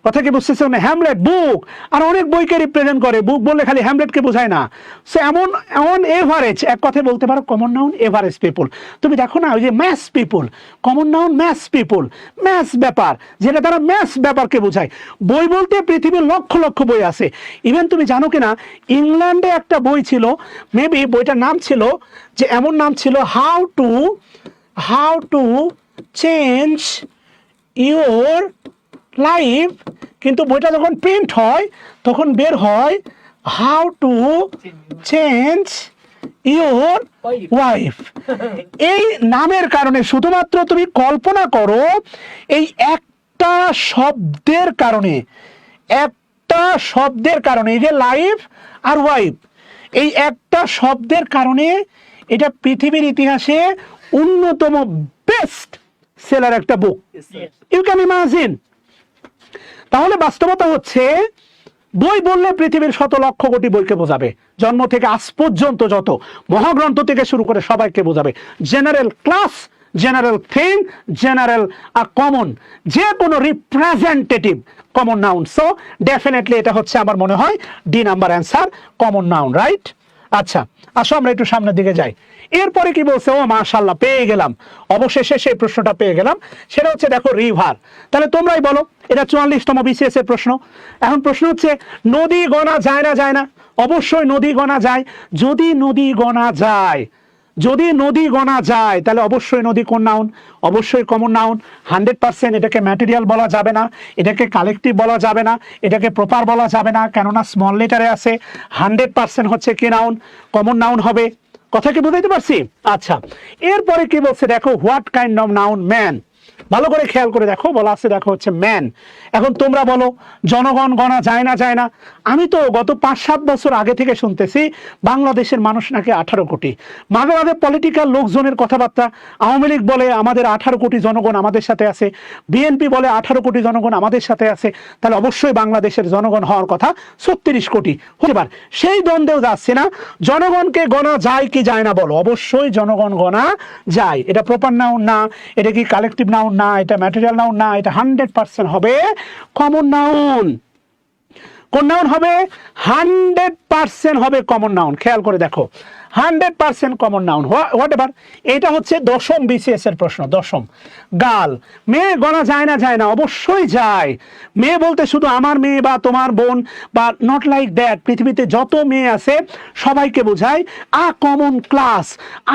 কথা কি বুঝতেছো না? হ্যামলেট বুক আর অনেক বইকে রিপ্রেজেন্ট করে। বুক বললে খালি হ্যামলেটকে বোঝায় না। সো এমন এমন এভারেজ, এক কথায় বলতে পারো কমন নাউন এভারেজ পিপল। তুমি দেখো না ওই যে mass people, common noun mass people, mass ব্যাপার, যেটা তারা ম্যাস ব্যাপারকে বোঝায়। বই বলতে পৃথিবীর লক্ষ লক্ষ বই আছে। ইভেন তুমি জানো কিনা, ইংল্যান্ডে একটা বই ছিল, মেবি বইটার নাম ছিল যে, এমন নাম ছিল, how to change your life, কিন্তু বইটা যখন প্রিন্ট হয় তখন বের হয় how to change your wife. এই নামের কারণে, শুধুমাত্র তুমি কল্পনা করো, এই একটা শব্দের কারণে, একটা শব্দের কারণে, এই যে লাইফ আর ওয়াইফ, এই একটা শব্দের কারণে এটা পৃথিবীর ইতিহাসে অন্যতম বেস্ট সেলার একটা বুক। You can imagine. তাহলে বাস্তবতা হচ্ছে, বই বললে পৃথিবীর শত লক্ষ কোটি বইকে বোঝাবে, জন্ম থেকে আজ পর্যন্ত যত মহাগ্রন্থ থেকে শুরু করে সবাইকে বোঝাবে। General class, general thing, general common, যে কোনো representative common noun. So definitely এটা হচ্ছে আমার মনে হয় D number answer, common noun, right? আচ্ছা, আসো আমরা একটু সামনের দিকে যাই। এরপরে কি বলছে? ও মাশাআল্লাহ, পেয়ে গেলাম, অবশেষে সেই প্রশ্নটা পেয়ে গেলাম। সেটা হচ্ছে দেখো, রিভার। তাহলে তোমরাই বলো, এটা 44তম বিসিএস এর প্রশ্ন। এখন প্রশ্ন হচ্ছে, নদী গণা যায় না যায় না? অবশ্যই নদী গণা যায়। যদি নদী গণা যায়, যদি নদী গণা যায়, তাহলে অবশ্যই নদী কোন নাউন? অবশ্যই কমন নাউন। 100% এটাকে ম্যাটেরিয়াল বলা যাবে না, এটাকে কালেকটিভ বলা যাবে না, এটাকে প্রপার বলা যাবে না, কেননা স্মল লেটারে আছে। 100% হচ্ছে কি নাউন? কমন নাউন হবে। কথা কি বুঝাইতে পারছি? আচ্ছা, এরপরে কি বলছে দেখো, what kind of noun man. ভালো করে খেয়াল করে দেখো, বলা আছে দেখো হচ্ছে ম্যান। এখন তোমরা বলো, জনগণ গণা যায় না যায় না? আমি তো গত 5-7 বছর আগে থেকে শুনতেছি বাংলাদেশের মানুষ নাকি 18 কোটি। মাঝে মাঝে পলিটিক্যাল লোকজনের কথাবার্তা, আওয়ামী লীগ বলে আমাদের 18 কোটি জনগণ আমাদের সাথে আছে, বিএনপি বলে 18 কোটি জনগণ আমাদের সাথে আছে, তাহলে অবশ্যই বাংলাদেশের জনগণ হওয়ার কথা 36 কোটি হতে পারে। সেই দ্বন্দ্বেও যাচ্ছে না, জনগণকে গণা যায় কি যায় না বলো? অবশ্যই জনগণ গণা যায়। এটা প্রপার নাউন না, এটা কি কালেকটিভ নাউন না, এটা ম্যাটেরিয়াল নাউন না, এটা 100% হবে কমন নাউন। কোন নাউন হবে? 100% হবে কমন নাউন। খেয়াল করে দেখো, 100% কমন নাউন। What ever. এটা হচ্ছে 10ম বিসিএস এর প্রশ্ন, 10ম। গাল, মেয়ে গণা যায় না যায় না? অবশ্যই যায়। মেয়ে বলতে শুধু আমার মেয়ে বা তোমার বোন, বা নট লাইক দ্যাট, পৃথিবীতে যত মেয়ে আছে সবাইকে বোঝায়। A common class,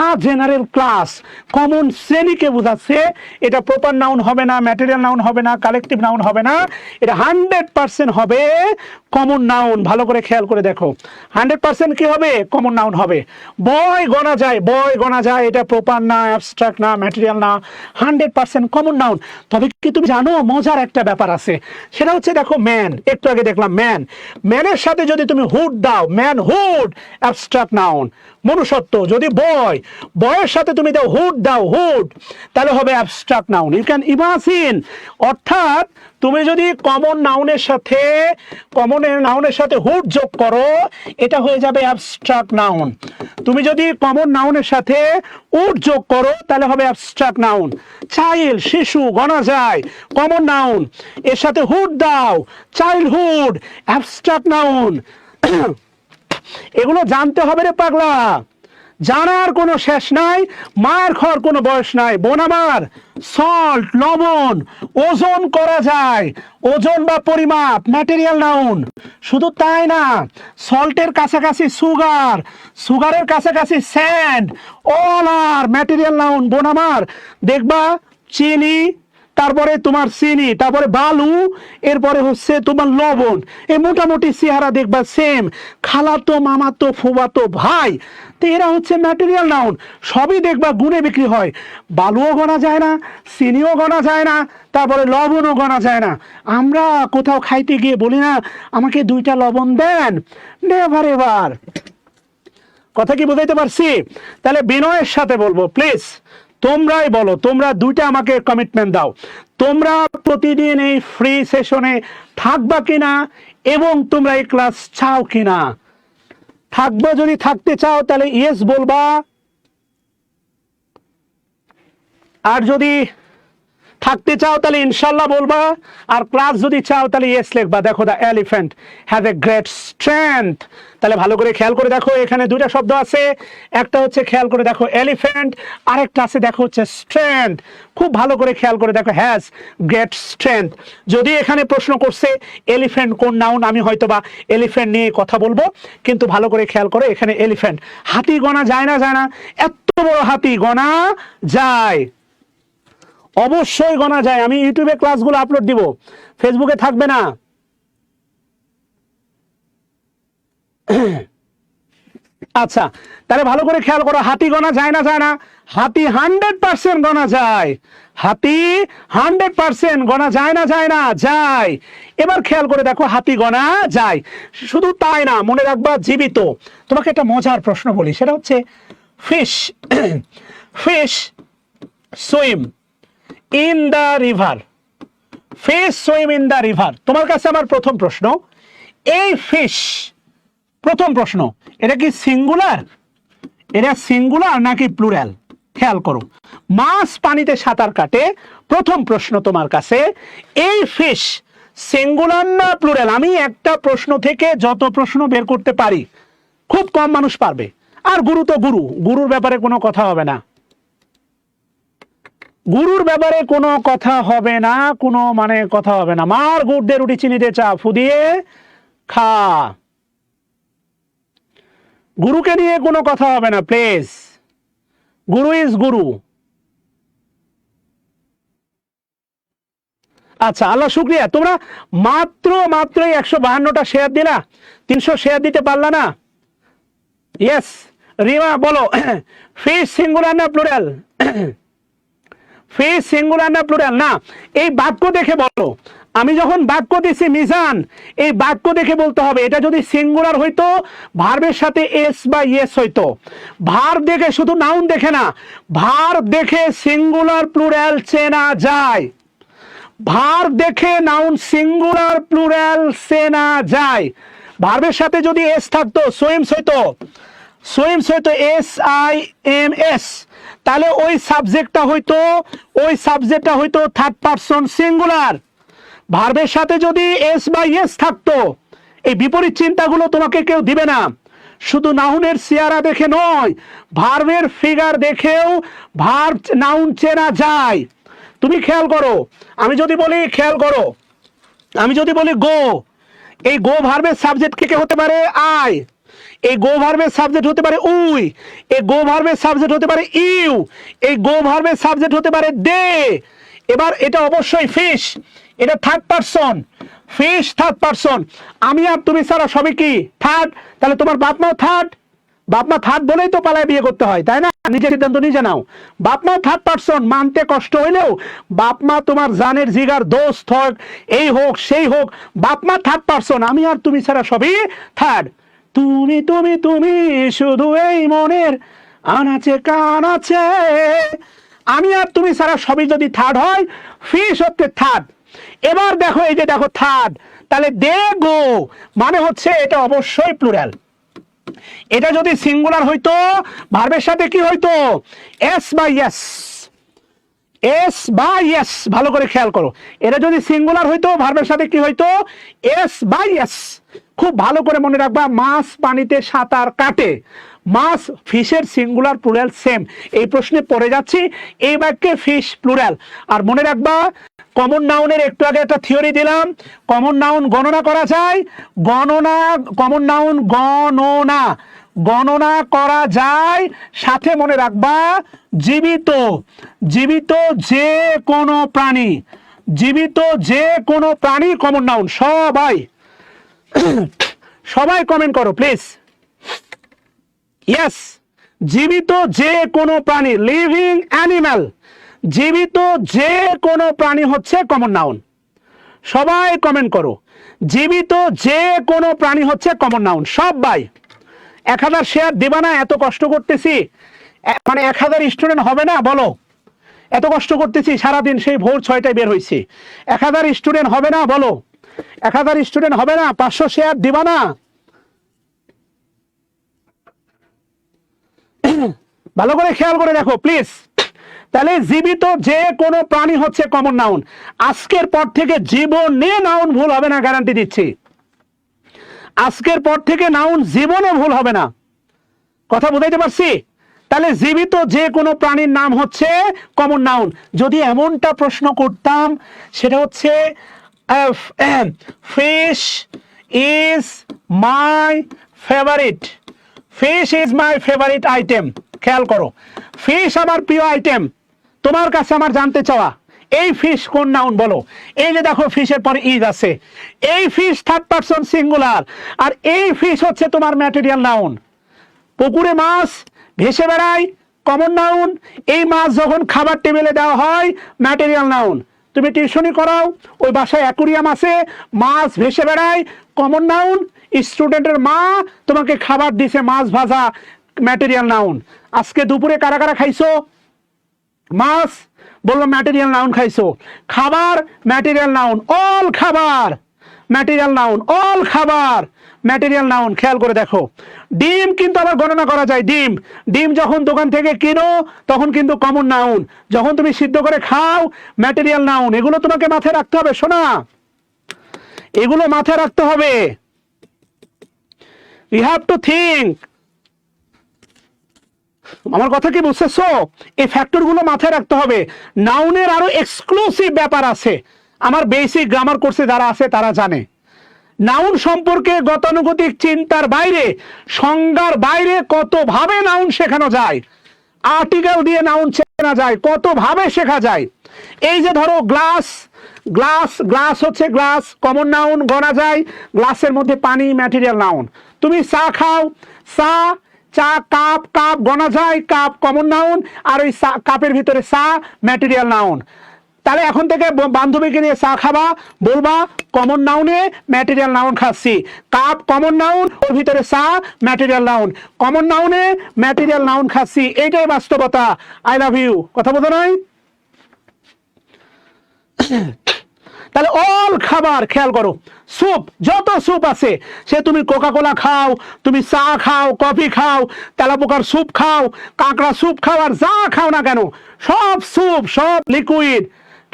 a general class, common শ্রেণীকে বোঝাচ্ছে। এটা প্রপার নাউন হবে না, ম্যাটেরিয়াল নাউন হবে না, কালেকটিভ নাউন হবে না, এটা 100% হবে কমন নাউন। ভালো করে খেয়াল করে দেখো, 100% কি হবে? কমন নাউন হবে। বয় গণা যায়, বয় গণা যায়, এটা প্রপার না, অ্যাবস্ট্রাক্ট না, ম্যাটেরিয়াল না, 100% কমন নাউন। তবে কি তুমি জানো মজার একটা ব্যাপার আছে, সেটা হচ্ছে দেখো ম্যান, একটু আগে দেখলাম ম্যান, ম্যানের সাথে যদি তুমি হুড দাও, ম্যান হুড, অ্যাবস্ট্রাক্ট নাউন। মনুষ্যত্ব, যদি বয়, বয়ের সাথে তুমি দাও হুড, দাও হুড, তাহলে হবে abstract noun. You can imagine, অর্থাৎ তুমি যদি কমন নাউনের সাথে হুড যোগ করো, এটা হয়ে যাবে অ্যাবস্ট্রাক্ট নাউন। তুমি যদি কমন নাউনের সাথে উড যোগ করো, তাহলে হবে অ্যাবস্ট্রাক্ট নাউন। চাইল্ড, শিশু গণা যায়, কমন নাউন, এর সাথে হুড দাও, চাইল্ডহুড, অ্যাবস্ট্রাক্ট নাউন। এগুলো জানতে হবে রে পাগলা, জানার কোনো শেষ নাই, মার খাওয়ার কোনো বয়স নাই। বোন আমার, সল্ট, লবণ, ওজন করা যায়, ওজন বা পরিমাপ, ম্যাটেরিয়াল নাউন। শুধু তাই না, সল্টের কাছাকাছি সুগার, সুগারের কাছাকাছি স্যান্ড, অল আর ম্যাটেরিয়াল নাউন। বোন আমার, দেখবা চিনি, তারপরে তোমার চিনি, তারপরে বালু, এরপরে হচ্ছে তোমার লবণ, এই মোটামুটি চেহারা দেখবা সেম, খালাতো মামাতো ফুবাতো ভাই, তো এরা হচ্ছে ম্যাটেরিয়াল নাউন। সবই দেখবা গুণে বিক্রি হয়, বালুও গণা যায় না, চিনিও গণা যায় না, তারপরে লবণও গণা যায় না। আমরা কোথাও খাইতে গিয়ে বলি না আমাকে 2টা লবণ দেন, নেভার এভার। কথা কি বুঝাইতে পারছি? তাহলে বিনয়ের সাথে বলবো, প্লিজ তোমরাই বলো, তোমরা 2টা আমাকে কমিটমেন্ট দাও, তোমরা প্রতিদিন এই ফ্রি সেশনে থাকবা কিনা এবং তোমরা এই ক্লাস চাও কিনা। থাকবে, যদি থাকতে চাও তাহলে ইয়েস বলবা, আর যদি থাকতে চাও তাহলে ইনশাল্লাহ বলবা, আর ক্লাস যদি চাও তাহলে ইয়েস লিখবা। দেখো, the elephant has a great strength. তাহলে ভালো করে খেয়াল করে দেখো, এখানে 2টা শব্দ আছে, একটা হচ্ছে খেয়াল করে দেখো এলিফ্যান্ট, আরেকটা আছে দেখো হচ্ছে স্ট্রেংথ। খুব ভালো করে খেয়াল করে দেখো, হ্যাজ গ্রেট স্ট্রেংথ। যদি এখানে প্রশ্ন করছে এলিফ্যান্ট কোন নাউন, আমি হয়তোবা এলিফ্যান্ট নিয়ে কথা বলবো, কিন্তু ভালো করে খেয়াল করো এখানে এলিফ্যান্ট। হাতি গণা যায় না, যায় না? এত বড় হাতি গণা যায়, অবশ্যই গণা যায়। আমি ইউটিউবে ক্লাসগুলো আপলোড দিব, ফেসবুকে থাকবে না। আচ্ছা, তাহলে ভালো করে খেয়াল করো, হাতি গণা যায় না, যায় না? হাতি 100% গণা যায়, হাতি 100% গণা যায় না, যায় না? যায়। এবার খেয়াল করে দেখো, হাতি গণা যায়। শুধু তাই না, মনে রাখবা জীবিত। তোমাকে একটা মজার প্রশ্ন বলি, সেটা হচ্ছে fish, fish swim in the river, fish swim in the river. তোমার কাছে আমার প্রথম প্রশ্ন, এই ফিশ, প্রথম প্রশ্ন, এটা কি সিঙ্গুলার, এটা সিঙ্গুলার নাকি প্লুরাল? খেয়াল করো, মাছ পানিতে সাঁতার কাটে। প্রথম প্রশ্ন তোমার কাছে, এই ফিশ সিঙ্গুলার না প্লুরাল? আমি একটা প্রশ্ন থেকে যত প্রশ্ন বের করতে পারি, খুব কম মানুষ পারবে। আর গুরু তো গুরু, গুরুর ব্যাপারে কোনো কথা হবে না, গুরুর ব্যাপারে কোনো কথা হবে না, কোনো মানে কথা হবে না। মার গুড় দিয়ে রুটি চিনিতে চা ফুদিয়ে খা, গুরুকে নিয়ে কোনো কথা হবে না প্লিজ। গুরু ইজ গুরু। আচ্ছা, আল্লাহ শুক্রিয়া, তোমরা মাত্রই 152টা শেয়ার দিলা, 300 শেয়ার দিতে পারলা না? ইয়েস, রিমা বলো, ফিশ সিঙ্গুলার না প্লুরাল? ফিশ সিঙ্গুলার না প্লুরাল? না, এই বাক্য দেখে বলো। আমি যখন বাক্য দিছি মিজান, এই বাক্য দেখে বলতে হবে। এটা যদি সিঙ্গুলার হইতো, ভার্বের সাথে এস বা ইয়েস হইতো। ভার্ব দেখে, শুধু নাউন দেখে না, ভার্ব দেখে সিঙ্গুলার প্লুরাল চেনা যায়, ভার্ব দেখে নাউন সিঙ্গুলার প্লুরাল চেনা যায়। ভার্বের সাথে যদি এস থাকতো, সুইমস হইতো, সুইমস হইতো SIMS, তাহলে ওই সাবজেক্টটা হইতো থার্ড পারসন সিঙ্গুলার। ভার্বের সাথে যদি এস বা ইয়েস থাকতো, এই বিপরীত চিন্তাগুলো তোমাকে কেউ দিবে না। শুধু নাউনের চেহারা দেখে নয়, ভার্বের ফিগার দেখেও ভার্ব নাউন চেনা যায়। তুমি খেয়াল করো, আমি যদি বলি, খেয়াল করো, আমি যদি বলি গো, এই গো ভার্বের সাবজেক্ট কে হতে পারে? আই। এই গো ভার্বের সাবজেক্ট হতে পারে উই, এই গো ভার্বের সাবজেক্ট হতে পারে ইউ, এই গো ভার্বের সাবজেক্ট হতে পারে দে। এবার এটা অবশ্যই ফিশ, এটা third person, fish third person. আমি আর তুমি ছাড়া সবই কি থার্ড, তাহলে তোমার বাপ মাও থার্ড, বাপ মা থার্ড বলেই তো পালায় বিয়ে করতে হয়, তাই না? নিজের সিদ্ধান্ত নিজে নাও। বাপ মা থার্ড পার্সন, মানতে কষ্ট হইলেও বাপ মা তোমার জানের জিগার দোস্ত হোক, এই হোক সেই হোক, বাপ মা থার্ড পার্সন, আমি আর তুমি ছাড়া সবই থার্ড। তুমি তুমি তুমি শুধু এই মনের আনাচে কানাচে, আমি আর তুমি ছাড়া সবই যদি থার্ড হয়, ফিশ হচ্ছে থার্ড। এবার দেখো, এই যে দেখো থার্ড, তাহলে দে গো মানে হচ্ছে এটা অবশ্যই প্লুরাল। এটা যদি সিঙ্গুলার হইতো ভার্বের সাথে কি হইতো? এস বা ইয়েস, এস বা ইয়েস। ভালো করে খেয়াল করো, এটা যদি সিঙ্গুলার হইতো ভার্বের সাথে কি হইতো? এস বা ইয়েস। খুব ভালো করে মনে রাখবা, মাছ পানিতে সাঁতার কাটে, মাছ ফিশের সিঙ্গুলার প্লুরাল সেম। এই প্রশ্নে পড়ে যাচ্ছি, এই বাক্যে ফিশ প্লুরাল। আর মনে রাখবা, কমন নাউনের একটু আগে একটা থিওরি দিলাম, কমন নাউন গণনা করা যায়, গণনা, কমন নাউন গণনা, গণনা করা যায়। সাথে মনে রাখবা জীবিত, জীবিত যে কোনো প্রাণী, জীবিত যে কোনো প্রাণী কমন নাউন। সবাই সবাই কমেন্ট করো প্লিজ। ইয়েস, জীবিত যে কোনো প্রাণী, লিভিং অ্যানিম্যাল, জীবিত যে কোনো প্রাণী হচ্ছে কমন নাউন। সবাই কমেন্ট করো, জীবিত যে কোনো প্রাণী হচ্ছে কমন নাউন। সবাই 1000 শেয়ার দিবা না? এত কষ্ট করতেছি, মানে 1000 স্টুডেন্ট হবে না বলো? এত কষ্ট করতেছি সারাদিন, সেই ভোর 6টায় বের হয়েছি। 1000 স্টুডেন্ট হবে না বলো? 1000 স্টুডেন্ট হবে না? 500 শেয়ার দিবা না? ভালো করে খেয়াল করে দেখো প্লিজ। তাহলে জীবিত যে কোনো প্রাণী হচ্ছে কমন নাউন। আজকের পর থেকে জীবনে নাউন ভুল হবে না, গ্যারান্টি দিচ্ছি। আজকের পর থেকে নাউন জীবনে ভুল হবে না। কথা বুঝাইতে পারছি? তাহলে জীবিত যে কোনো প্রাণীর নাম হচ্ছে কমন নাউন। যদি এমনটা প্রশ্ন করতাম, সেটা হচ্ছে fish is my favourite, fish is my favourite item. খেয়াল করো, ফিশ আমার প্রিয় আইটেম। তোমার কাছে আমার জানতে চাওয়া, এই ফিশ কোন নাউন বলো? এই যে দেখো ফিশের পরে ইজ আছে, এই ফিশ থার্ড পারসন সিঙ্গুলার, আর এই ফিশ হচ্ছে তোমার ম্যাটেরিয়াল নাউন। পুকুরে মাছ ভেসে বেড়ায়, কমন নাউন। এই মাছ যখন খাবার টেবিলে দেওয়া হয়, ম্যাটেরিয়াল নাউন। তুমি টিউশনি করাও, ওই বাসায় অ্যাকুরিয়াম আছে, মাছ ভেসে বেড়ায়, কমন নাউন। স্টুডেন্টের মা তোমাকে খাবার দিছে, মাছ ভাজা, ম্যাটেরিয়াল নাউন। আজকে দুপুরে কারা কারা খাইছো মাছ? বললো ম্যাটেরিয়াল নাউন খাইছো। খাবার ম্যাটেরিয়াল নাউন, অল খাবার ম্যাটেরিয়াল নাউন, অল খাবার ম্যাটেরিয়াল নাউন। খেয়াল করে দেখো, ডিম কিন্তু আবার গণনা করা যায়। ডিম, ডিম যখন দোকান থেকে কিনো তখন কিন্তু কমন নাউন। যখন তুমি সিদ্ধ করে খাও ম্যাটেরিয়াল নাউন। এগুলো তোমাকে মাথায় রাখতে হবে শোনা, এগুলো মাথায় রাখতে হবে। You have to think. আমার কথা কি বুঝতেছো? এই ফ্যাক্টর গুলো মাথায় রাখতে হবে। নাউনের আরো এক্সক্লুসিভ ব্যাপার আছে, আমার বেসিক গ্রামার কোর্সে যারা আছে তারা জানে। নাউন সম্পর্কে গতানুগতিক চিন্তার বাইরে, সংজ্ঞার বাইরে কত ভাবে নাউন শেখানো যায়, আর্টিকেল দিয়ে নাউন শেখানো যায়, কত ভাবে শেখা যায়। এই যে ধরো গ্লাস, গ্লাস, গ্লাস হচ্ছে গ্লাস, কমন নাউন গণা যায়। গ্লাসের মধ্যে পানি, ম্যাটেরিয়াল নাউন। তুমি চা খাও, চা, চা, কাপ, কাপ গণা যায়, কাপ কমন নাউন। আর ওই কাপের ভিতরে চা, ম্যাটেরিয়াল নাউন। তাহলে এখন থেকে বান্ধবীকে নিয়ে চা খাবা, বলবা কমন নাউনে ম্যাটেরিয়াল নাউন খাচ্ছি। কাপ কমন নাউন, ওর ভিতরে চা ম্যাটেরিয়াল নাউন, কমন নাউনে ম্যাটেরিয়াল নাউন খাচ্ছি। এইটাই বাস্তবতা। I love you. কথা বলতো নয়? তাহলে অল খাবার, খেয়াল করো, স্যুপ, যত স্যুপ আছে, সে তুমি কোকা কোলা খাও, তুমি চা খাও, কফি খাও, তেলাপোকার স্যুপ খাও, কাঁকড়া স্যুপ খাও, আর যা খাও না কেন, সব স্যুপ, সব লিকুইড।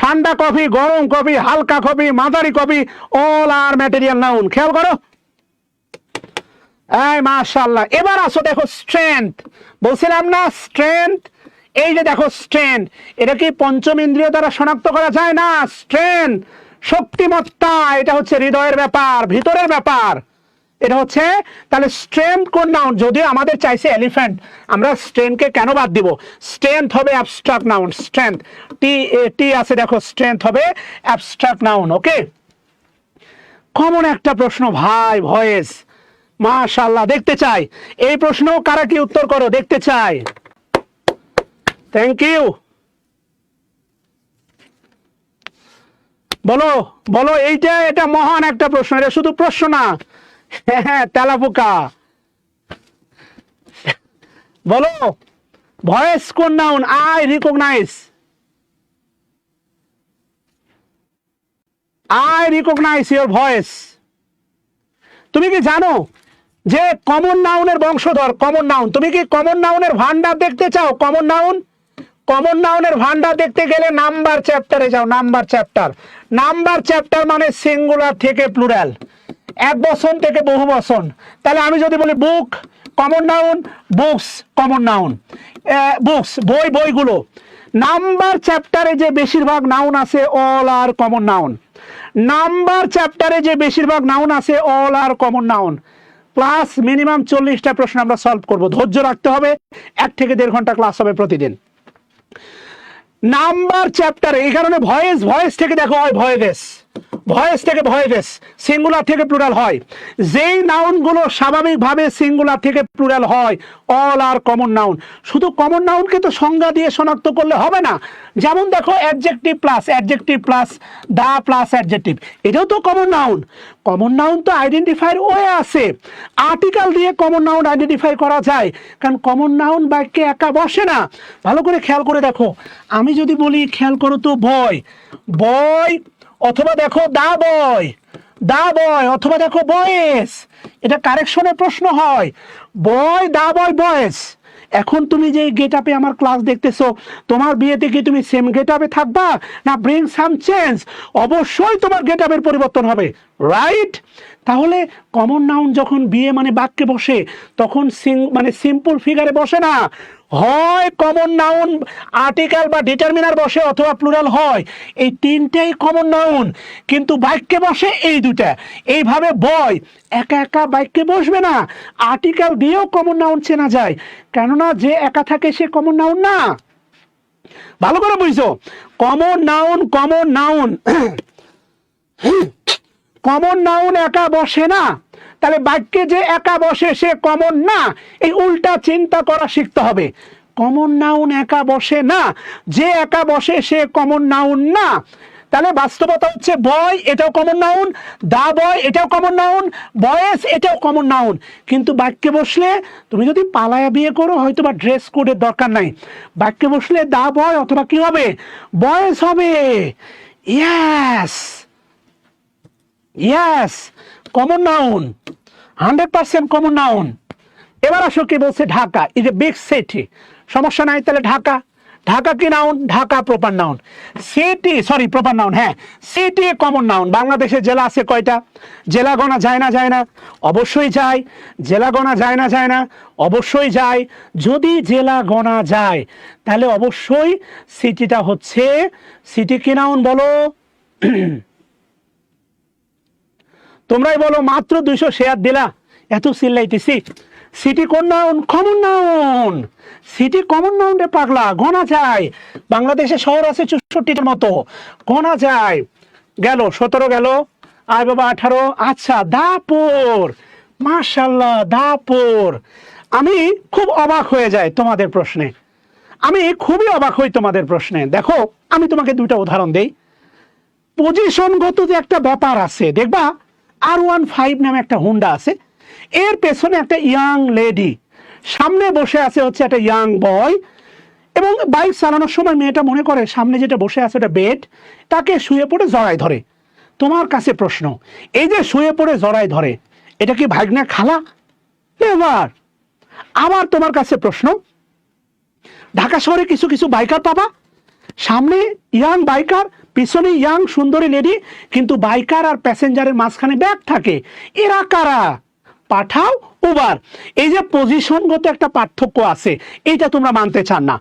ঠান্ডা কফি, গরম কফি, হালকা কফি, মাঝারি কফি, অল আর ম্যাটেরিয়াল নাউন। খেয়াল করো। এই মাশাআল্লাহ। এবার আসো দেখো স্ট্রেংথ, বলছিলাম না স্ট্রেংথ। এই যে দেখো স্ট্রেংথ, এটা কি পঞ্চম ইন্দ্রিয় দ্বারা শনাক্ত করা যায় না? স্ট্রেংথ, শক্তিমত্তা, এটা হচ্ছে হৃদয়ের ব্যাপার, ভিতরের ব্যাপার। এটা হচ্ছে, তাহলে স্ট্রেংথ কোন নাউন? যদিও আমাদের চাইছে এলিফ্যান্ট, আমরা স্ট্রেংথকে কেন বাদ দিব? স্ট্রেংথ হবে অ্যাবস্ট্রাক্ট নাউন। স্ট্রেংথ, টি টি আছে দেখো, স্ট্রেংথ হবে অ্যাবস্ট্রাক্ট নাউন। ওকে, কমন একটা প্রশ্ন ভাই, ভয়েস, মাশাআল্লাহ, দেখতে চাই এই প্রশ্ন কারা কি উত্তর করো, দেখতে চাই। Thank you. বলো বলো, এটা মহান একটা প্রশ্ন, এটা শুধু প্রশ্ন না। হ্যাঁ, তেলাপোকা। বলো, ভয়েস কোন noun? I recognise, I recognise your voice. তুমি কি জানো যে কমন নাউনের বংশধর কমন নাউন? তুমি কি কমন নাউনের ভান্ডার দেখতে চাও? কমন নাউন, কমন নাউনের ভান্ডার দেখতে গেলে নাম্বার চ্যাপ্টারে যাও। নাম্বার চ্যাপ্টার, নাম্বার চ্যাপ্টার মানে সিঙ্গুলার থেকে প্লুরাল, এক বচন থেকে বহু বচন। তাহলে আমি যদি বলি book common noun, books common noun, books বই, বইগুলো। নাম্বার চ্যাপ্টারে যে বেশিরভাগ নাউন আছে all are common noun. Number চ্যাপ্টারে যে বেশিরভাগ নাউন আছে all are common noun. Plus minimum 40টা প্রশ্ন আমরা সলভ করব। ধৈর্য রাখতে হবে, 1 থেকে 1.5 ঘন্টা ক্লাস হবে প্রতিদিন। নাম্বার চ্যাপ্টারে এই কারণে ভয়েস, ভয়েস থেকে দেখো হয় ভয়েস, ভয়েস থেকে ভয়েস, সিঙ্গুলার থেকে প্লুরাল হয়। যেই নাউনগুলো স্বাভাবিকভাবে সিঙ্গুলার থেকে প্লুরাল হয় অল আর কমন নাউন। শুধু কমন নাউনকে তো সংজ্ঞা দিয়ে শনাক্ত করলে হবে না। যেমন দেখো adjective plus the plus adjective, এটাও তো কমন নাউন। কমন নাউন তো আইডেন্টিফাইয়ের ওয়ে আছে, আর্টিকেল দিয়ে কমন নাউন আইডেন্টিফাই করা যায়, কারণ কমন নাউন বাক্যে একা বসে না। ভালো করে খেয়াল করে দেখো, আমি যদি বলি, খেয়াল করো তো, বয়, বয়, অথবা দেখো দা বয়, দা বয়, অথবা দেখো বয়েস, এটা কারেকশনের প্রশ্ন হয়। বয়, দা বয়, বয়েস। এখন তুমি যে গেট আপে আমার ক্লাস দেখতেছো, তোমার বিয়েতে কি তুমি সেম গেট আপে থাকবা, না ব্রিং সাম চেঞ্জ? অবশ্যই তোমার গেট আপের পরিবর্তন হবে, রাইট? তাহলে কমন নাউন যখন বিয়ে মানে বাক্যে বসে, তখন মানে সিম্পল ফিগারে বসে না, হয় কমন নাউন আর্টিকেল বা ডিটারমিনার বসে, অথবা প্লুরাল হয়। এই তিনটাই কমন নাউন, কিন্তু বাক্যে বসে এই দুটা। এইভাবে বয় একা একা বাক্যে বসবে না, আর্টিকেল দিয়েও কমন নাউন চেনা যায়, কেননা যে একা থাকে সে কমন নাউন না। ভালো করে বুঝছো, common noun, common noun, common noun একা বসে না, তাহলে বাক্যে যে একা বসে সে কমন না। এই উল্টা চিন্তা করা শিখতে হবে। কমন নাউন একা বসে না, যে একা বসে সে কমন নাউন না। তাহলে বাস্তবতা হচ্ছে বয় এটাও কমন নাউন, দা বয় এটাও কমন নাউন, বয়েস এটাও কমন নাউন। কিন্তু বাক্যে বসলে, তুমি যদি পালায়া বিয়ে করো হয়তো বা ড্রেস কোডের দরকার নাই, বাক্যে বসলে দা বয় অথবা কি হবে, বয়েস হবে। Yes, yes, common noun, 100% common noun. এবার আসো কি বলছে, Dhaka is a big city. সমস্যা নাই, তাহলে ঢাকা, ঢাকা কি noun? Dhaka proper noun. City, sorry proper noun, হ্যাঁ সিটি কমন নাউন। বাংলাদেশে জেলা আছে কয়টা? জেলা গোনা যায় না, যায় না? অবশ্যই যায়। জেলা গোনা যায় না, যায় না? অবশ্যই যায়। যদি জেলা গোনা যায় তাহলে অবশ্যই সিটিটা হচ্ছে, সিটি কি নাউন বলো? তোমরাই বলো, মাত্র 200 শেয়ার দিলা, এত চিল্লাইতেছি। সিটি কোন noun? Common noun. City common noun রে পাগলা, গোনা যায়। বাংলাদেশে শহর আছে 64টার মতো, গোনা যায়। গেল 17, গেল আর বাবা 18। আচ্ছা, দাপুর, মাশাআল্লাহ দাপুর। আমি খুব অবাক হয়ে যাই তোমাদের প্রশ্নে, আমি খুবই অবাক হই তোমাদের প্রশ্নে। দেখো আমি তোমাকে 2টা উদাহরণ দেই। পজিশনগত যে একটা ব্যাপার আছে, দেখবা R15 নামে একটা হুন্ডা আছে, এর পেছনে একটা ইয়াং লেডি, সামনে বসে আছে হচ্ছে একটা ইয়াং বয়, এবং বাইক চালানোর সময় মেয়েটা মনে করে সামনে যেটা বসে আছে ওটা বেড, তাকে শুয়ে পড়ে জড়ায় ধরে। তোমার কাছে প্রশ্ন, এই যে শুয়ে পড়ে জড়ায় ধরে, এটা কি ভাগ্নে খালা? এবার আবার তোমার কাছে প্রশ্ন, ঢাকা শহরে কিছু কিছু বাইকার পাবা, সামনে ইয়াং বাইকার, পিছনে ইয়াং সুন্দরী লেডি, কিন্তু বাইকার আর প্যাসেঞ্জারের মাঝখানে ব্যাগ থাকে, এরা কারা? পাঠাও উবার। এই যে পজিশনগত একটা পার্থক্য আছে, এইটা তোমরা মানতে চান না।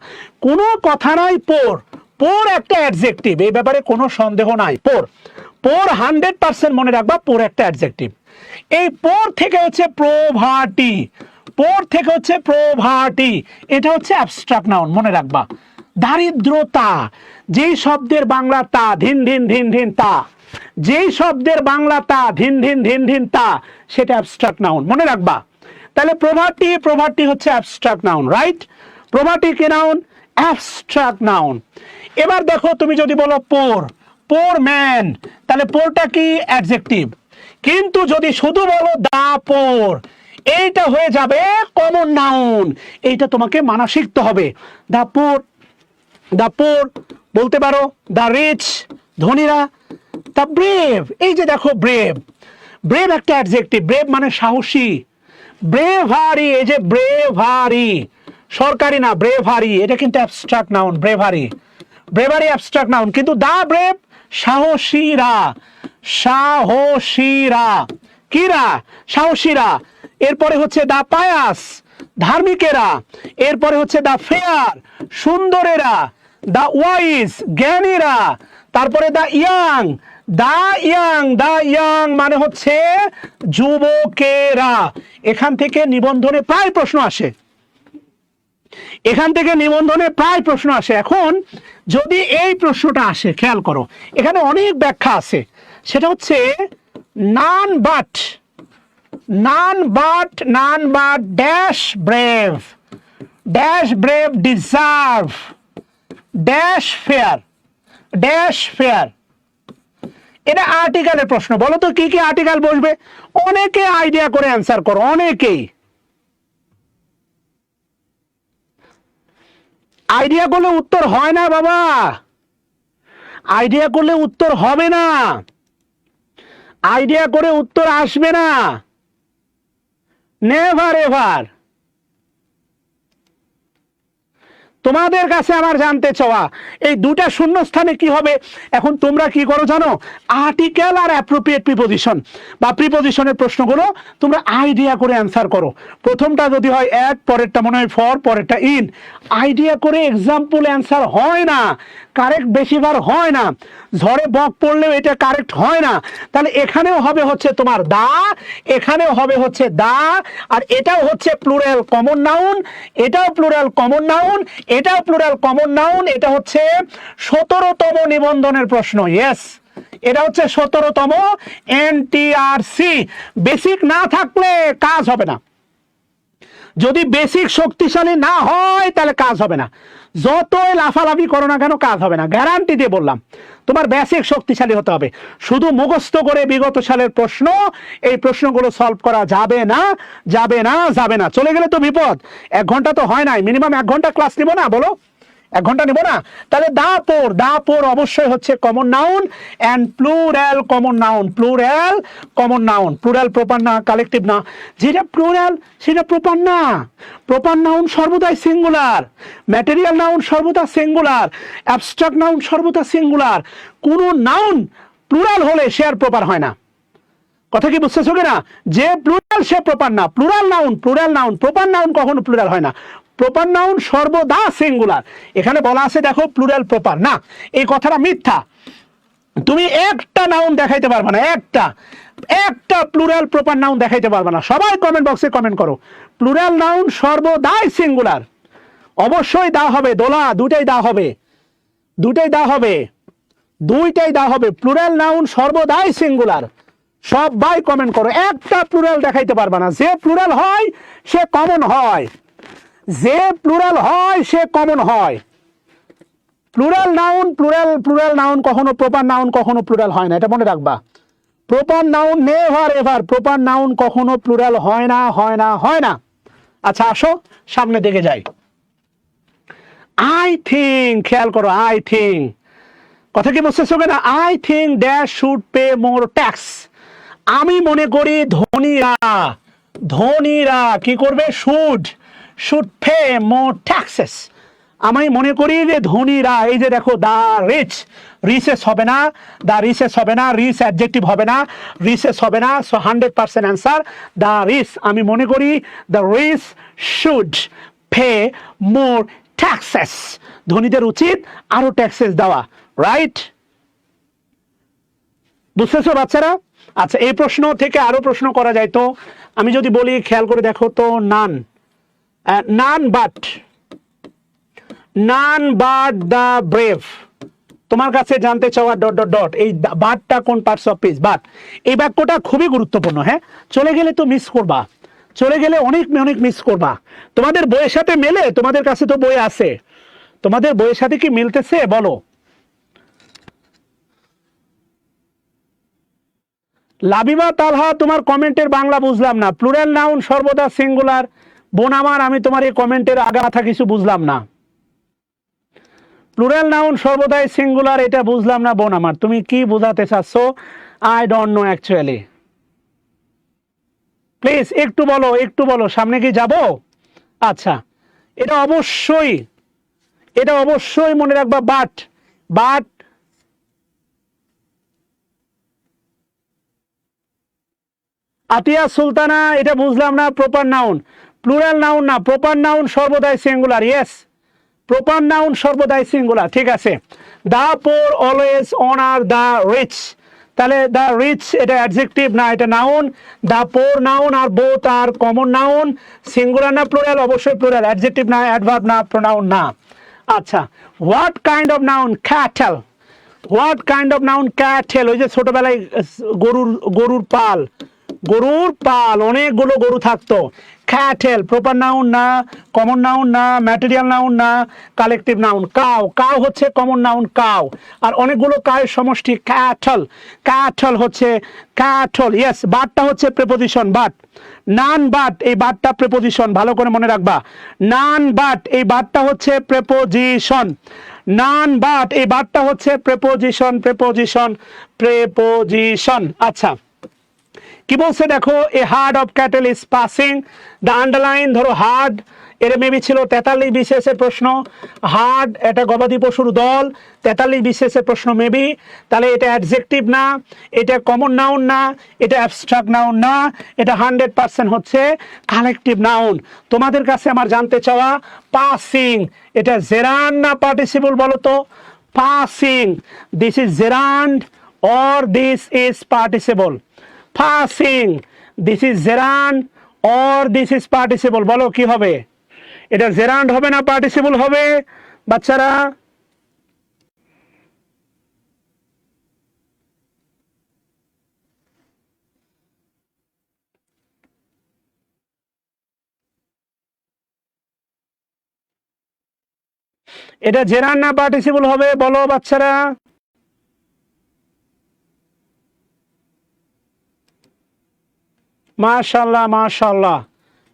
কোনো কথা নাই, পোর, পোর একটা অ্যাডজেক্টিভ, এই ব্যাপারে কোনো সন্দেহ নাই। পোর, পোর 100% মনে রাখবা, পোর একটা অ্যাডজেক্টিভ। এই পোর থেকে হচ্ছে প্রভার্টি, পোর থেকে হচ্ছে প্রভার্টি, এটা হচ্ছে অ্যাবস্ট্রাক্ট নাউন, মনে রাখবা। দারিদ্রতা, যেই শব্দের বাংলা তা, ধিন ধিন ধিন ধিন তা, যেই শব্দের বাংলা তা, ধিন ধিন ধিন ধিন তা, সেটা অ্যাবস্ট্রাক্ট নাউন, মনে রাখবা। তাহলে প্রভার্টি হচ্ছে অ্যাবস্ট্রাক্ট নাউন, রাইট? প্রভার্টি কি নাউন? Abstract noun. এবার দেখো তুমি যদি বলো পোর ম্যান, তাহলে পোরটা কি? অ্যাডজেক্টিভ। কিন্তু যদি শুধু বলো দা পোর, এইটা হয়ে যাবে কমন নাউন। এইটা তোমাকে মানা শিখতে হবে। দা পোর বলতে পারো, দা রিচ ধনীরা, দা ব্রেভ, এই যে দেখো ব্রেভ একটা অ্যাডজেক্টিভ। ব্রেভ মানে সাহসী। ব্রেভারি, এই যে ব্রেভারি, সরকারি না, ব্রেভারি, এটা কিন্তু abstract noun. Bravery abstract noun, কিন্তু দা ব্রেভ সাহসীরা, কিরা? সাহসীরা। এরপরে হচ্ছে দা পায়াস, ধার্মিকেরা। এরপরে হচ্ছে দা ফেয়ার, সুন্দরেরা। দা ওয়াইজ, জ্ঞানীরা। তারপরে দা ইয়াং মানে হচ্ছে যুবকেরা। এখান থেকে নিবন্ধনে প্রায় প্রশ্ন আসে। এখন যদি এই প্রশ্নটা আসে, খেয়াল করো, এখানে অনেক ব্যাখ্যা আছে। সেটা হচ্ছে none but dash brave deserve dash fair. এটা আর্টিকেলের প্রশ্ন। বলো তো কি কি আর্টিকেল বসবে? অনেকে আইডিয়া করে অ্যান্সার করো, অনেকেই আইডিয়া করলে উত্তর হয় না বাবা, আইডিয়া করলে উত্তর হবে না, আইডিয়া করে উত্তর আসবে না, নেভার এভার। তোমাদের কাছে আমার জানতে চাওয়া, এই দুটা শূন্যস্থানে কি হবে? এখন তোমরা কি করো জানো? আর্টিকেল আর অ্যাপ্রোপ্রিয়েট প্রিপোজিশন বা প্রিপোজিশনের প্রশ্নগুলো তোমরা আইডিয়া করে অ্যান্সার করো। প্রথমটা যদি হয় অ্যাট, পরেরটা মনে হয় ফর, পরেরটা ইন। আইডিয়া করে এক্সাম্পল অ্যান্সার হয় না, কারেক্ট বেশিবার হয় না। ঝড়ে বক পড়লেও এটা কারেক্ট হয় না। তাহলে এখানেও হবে হচ্ছে তোমার দা, এখানেও হবে হচ্ছে দা, আর এটাও হচ্ছে প্লুরাল কমন নাউন, এটাও প্লুরাল কমন নাউন, এটাও প্লুরাল কমন নাউন। এটা হচ্ছে 17তম নিবন্ধনের প্রশ্ন। ইয়েস, এটা হচ্ছে 17তম এনটিআরসি। বেসিক না থাকলে কাজ হবে না। যদি বেসিক শক্তিশালী না হয় তাহলে কাজ হবে না। যতই লাফালাফি করো না কেন, কাজ হবে না, গ্যারান্টি দিয়ে বললাম। তোমার বেসিক শক্তিশালী হতে হবে। শুধু মুখস্থ করে বিগত সালের প্রশ্ন, এই প্রশ্নগুলো সলভ করা যাবে না। চলে গেলে তো বিপদ। 1 ঘন্টা তো হয় নাই, মিনিমাম 1 ঘন্টা ক্লাস নিব না? বলো, 1 ঘন্টা নিব না? তাহলে দা পোর অবশ্যই হচ্ছে common noun and plural common noun. Plural proper না, কালেকটিভ না। যেটা প্লুরাল সেটা প্রপার না। প্রপার নাউন সর্বদাই সিঙ্গুলার, ম্যাটেরিয়াল নাউন সর্বদা সিঙ্গুলার, অ্যাবস্ট্রাক্ট নাউন সর্বদা সিঙ্গুলার। কোন নাউন প্লুরাল হলে সে আর প্রপার হয় না। কথা কি বুঝতেছো কিনা? যে প্লুরাল সে প্রপার না। প্লুরাল নাউন, প্রপার নাউন কখনো প্লুরাল হয় না। প্রপার নাউন সর্বদা সিঙ্গুলার। এখানে বলা আছে দেখো প্লুরাল প্রপার না, এই কথাটা মিথ্যা। তুমি একটা নাউন দেখাইতে পারবে না, একটা প্লুরাল প্রপার নাউন দেখাইতে পারবে না। সবাই কমেন্ট বক্সে কমেন্ট করো, প্লুরাল নাউন সর্বদাই সিঙ্গুলার। অবশ্যই দা হবে, দোলা, দুটাই দা হবে। প্লুরাল নাউন সর্বদাই সিঙ্গুলার। সবাই কমেন্ট করো, একটা প্লুরাল দেখাইতে পারবে না। যে প্লুরাল হয় সে কমন হয়, প্লুরাল নাউন কখনো প্রপার নাউন কখনো প্লুরাল হয় না, এটা মনে রাখবা। Proper noun never ever, proper noun কখনো প্লুরাল হয় না। আচ্ছা আসো সামনে দিকে যাই। আই থিঙ্ক, খেয়াল করো, আই থিঙ্ক কথা কি বুঝতেছো না? I think dash should pay more tax. আমি মনে করি ধনীরা কি করবে? Should pay more taxes. আমি মনে করি যে ধনীরা, এই যে দেখো দা রিচেস হবে না, রিচ অ্যাডজেক্টিভ হবে না, সো 100% অ্যান্সার দা রিচ। আমি মনে করি the rich should pay more taxes. ধনীদের উচিত আরো ট্যাক্সেস দেওয়া, রাইট? বুঝতেছো বাচ্চারা? আচ্ছা, এই প্রশ্ন থেকে আরো প্রশ্ন করা যায়। তো আমি যদি বলি, খেয়াল করে দেখো তো, নান বাট দ্য ব্রেভ, তোমার কাছে জানতে চাওয়া ডট ডট ডট এই বাটটা কোন পার্টস অফ স্পিচ বাট এই বাক্যটা খুবই গুরুত্বপূর্ণ। হ্যাঁ, চলে গেলে তো মিস করবা, চলে গেলে অনেক অনেক মিস করবা। তোমাদের বইয়ের সাথে মেলে? তোমাদের কাছে তো বই আছে, তোমাদের বইয়ের সাথে কি মিলতেছে বলো? লাবিবা তালহা, তোমার কমেন্টের বাংলা বুঝলাম না। প্লুরাল নাউন সর্বদা সিঙ্গুলার। বোন আমার, আমি তোমার এই কমেন্টের আগা মাথা কিছু বুঝলাম না। প্লুরাল নাউন সর্বদাই সিঙ্গুলার, এটা বুঝলাম না বোন আমার, তুমি কি বোঝাতে চাচ্ছ? I don't know actually. Please একটু বলো, একটু বলো, সামনে কি যাব? আচ্ছা, এটা অবশ্যই, এটা অবশ্যই মনে রাখবা বাট। বাট আতিয়া সুলতানা, এটা বুঝলাম না। প্রপার নাউন, প্লুরাল নাউন না, প্রপার নাউন সর্বদাই সিঙ্গুলার। ইয়েস, প্রপার নাউন সর্বদাই সিঙ্গুলার, ঠিক আছে। দা পোর অলওয়েজ অনার দা রিচ, তাহলে দা রিচ এটা অ্যাডজেক্টিভ না, এটা নাউন। দা পোর নাউন আর বোথ আর কমন নাউন। সিঙ্গুলার না প্লুরাল? অবশ্যই প্লুরাল, অ্যাডজেক্টিভ না, অ্যাডভার্ব না, প্রোনাউন না। আচ্ছা, what kind of noun? Cattle. What kind of noun? Cattle. ওই যে ছোটবেলায় গরুর পাল, গরুর পাল, অনেকগুলো গরু থাকতো। ক্যাটেল প্রপার নাউন না, কমন নাউন না, ম্যাটেরিয়াল নাউন না, কালেকটিভ নাউন। কাউ, কাউ হচ্ছে কমন নাউন কাউ, আর অনেকগুলো কাউয়ের সমষ্টি ক্যাটল। ক্যাটল হচ্ছে ক্যাটল। ইয়েস, বাটটা হচ্ছে প্রেপোজিশন বাট। নান বাট, এই বাটটা প্রেপোজিশন, ভালো করে মনে রাখবা। নান বাট এই বাটটা হচ্ছে প্রেপোজিশন। নান বাট এই বাটটা হচ্ছে প্রেপোজিশন, প্রেপোজিশন, প্রেপোজিশন। আচ্ছা, কি বলছে দেখো, a herd of cattle is passing. The underline ধরো হার্ড, এর মেবি ছিল 43 বিশেষের প্রশ্ন। হার্ড এটা গবাদি পশুর দল, 43 বিশেষের প্রশ্ন মেবি। তাহলে এটা অ্যাডজেক্টিভ না, এটা কমন নাউন না, এটা অ্যাবস্ট্রাক্ট নাউন না, এটা 100% হচ্ছে কালেকটিভ নাউন। তোমাদের কাছে আমার জানতে চাওয়া পাসিং, এটা জেরান্ড না পার্টিসিপল বলো তো? Passing, this is gerund or this is participle? Passing, this is gerund or this is participle? বলো কি হবে? এটা জেরান্ড হবে না পার্টিসিপল হবে বাচ্চারা? এটা জেরান্ড না পার্টিসিপল হবে বলো বাচ্চারা? মাশাআল্লাহ, মাশাআল্লাহ,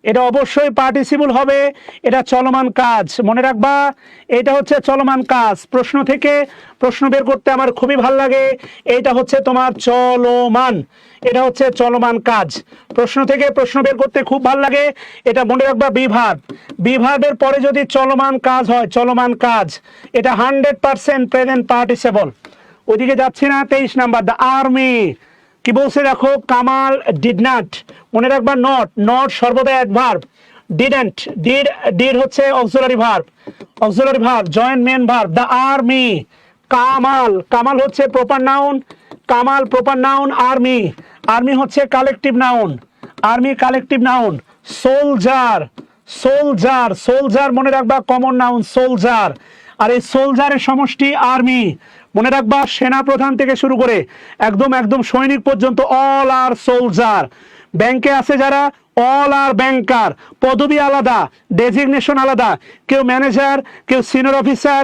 এটা অবশ্যই পার্টিসিপল হবে। এটা চলমান কাজ, মনে রাখবা, এটা হচ্ছে চলমান কাজ। প্রশ্ন থেকে প্রশ্ন বের করতে আমার খুবই ভালো লাগে। এইটা হচ্ছে তোমার চলমান, এটা হচ্ছে চলমান কাজ। প্রশ্ন থেকে প্রশ্ন বের করতে খুব ভালো লাগে, এটা মনে রাখবা। বিভাগ, বিভাগের পরে যদি চলমান কাজ হয়, চলমান কাজ, এটা 100% প্রেজেন্ট পার্টিসিপল। ওইদিকে যাচ্ছি না। 23 নাম্বার, দ্য আর্মি। কি বলছে দেখো, কামাল ডিড নট, মনে রাখবা নট, নট সর্বদা অ্যাডভার্ব। ডিডন্ট, ডিড হচ্ছে auxiliary verb, auxiliary verb, joint main verb. The army, Kamal, Kamal হচ্ছে proper noun, Kamal proper noun. Army, army হচ্ছে collective noun, army collective noun. Soldier, soldier, soldier মনে রাখবা কমন নাউন সোলজার, আর এই সোলজারের সমষ্টি army. মনে রাখবা সেনা প্রধান থেকে শুরু করে একদম একদম সৈনিক পর্যন্ত অল আর সোলজার। ব্যাংকে আছে যারা, অল আর ব্যাংকার। পদবি আলাদা, ডেজিগনেশন আলাদা, কেউ ম্যানেজার, কেউ সিনিয়র অফিসার,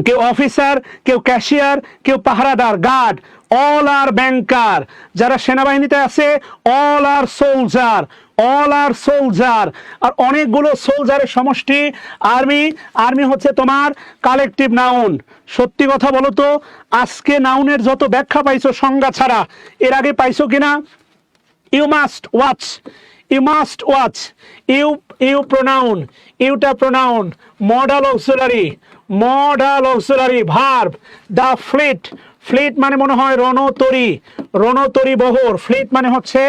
কেউ অফিসার, কেউ ক্যাশিয়ার, কেউ পাহারাদার, গার্ড। অল আর ব্যাংকার। যারা সেনাবাহিনীতে আছে অল আর সোলজার, অল আর সোলজার। আর অনেকগুলো সোলজারের সমষ্টি আর্মি। আর্মি হচ্ছে তোমার কালেকটিভ নাউন। সত্যি কথা বলো তো, আজকে নাউনের যত ব্যাখ্যা পাইছো সংজ্ঞা ছাড়া, এর আগে পাইছো কিনা? You must watch, you must watch. You, you pronoun, ইউটা pronoun. Modal auxiliary, modal auxiliary verb. The fleet, fleet মানে মনে হয় রণতরী, রণতরী বহর। ফ্লিট মানে হচ্ছে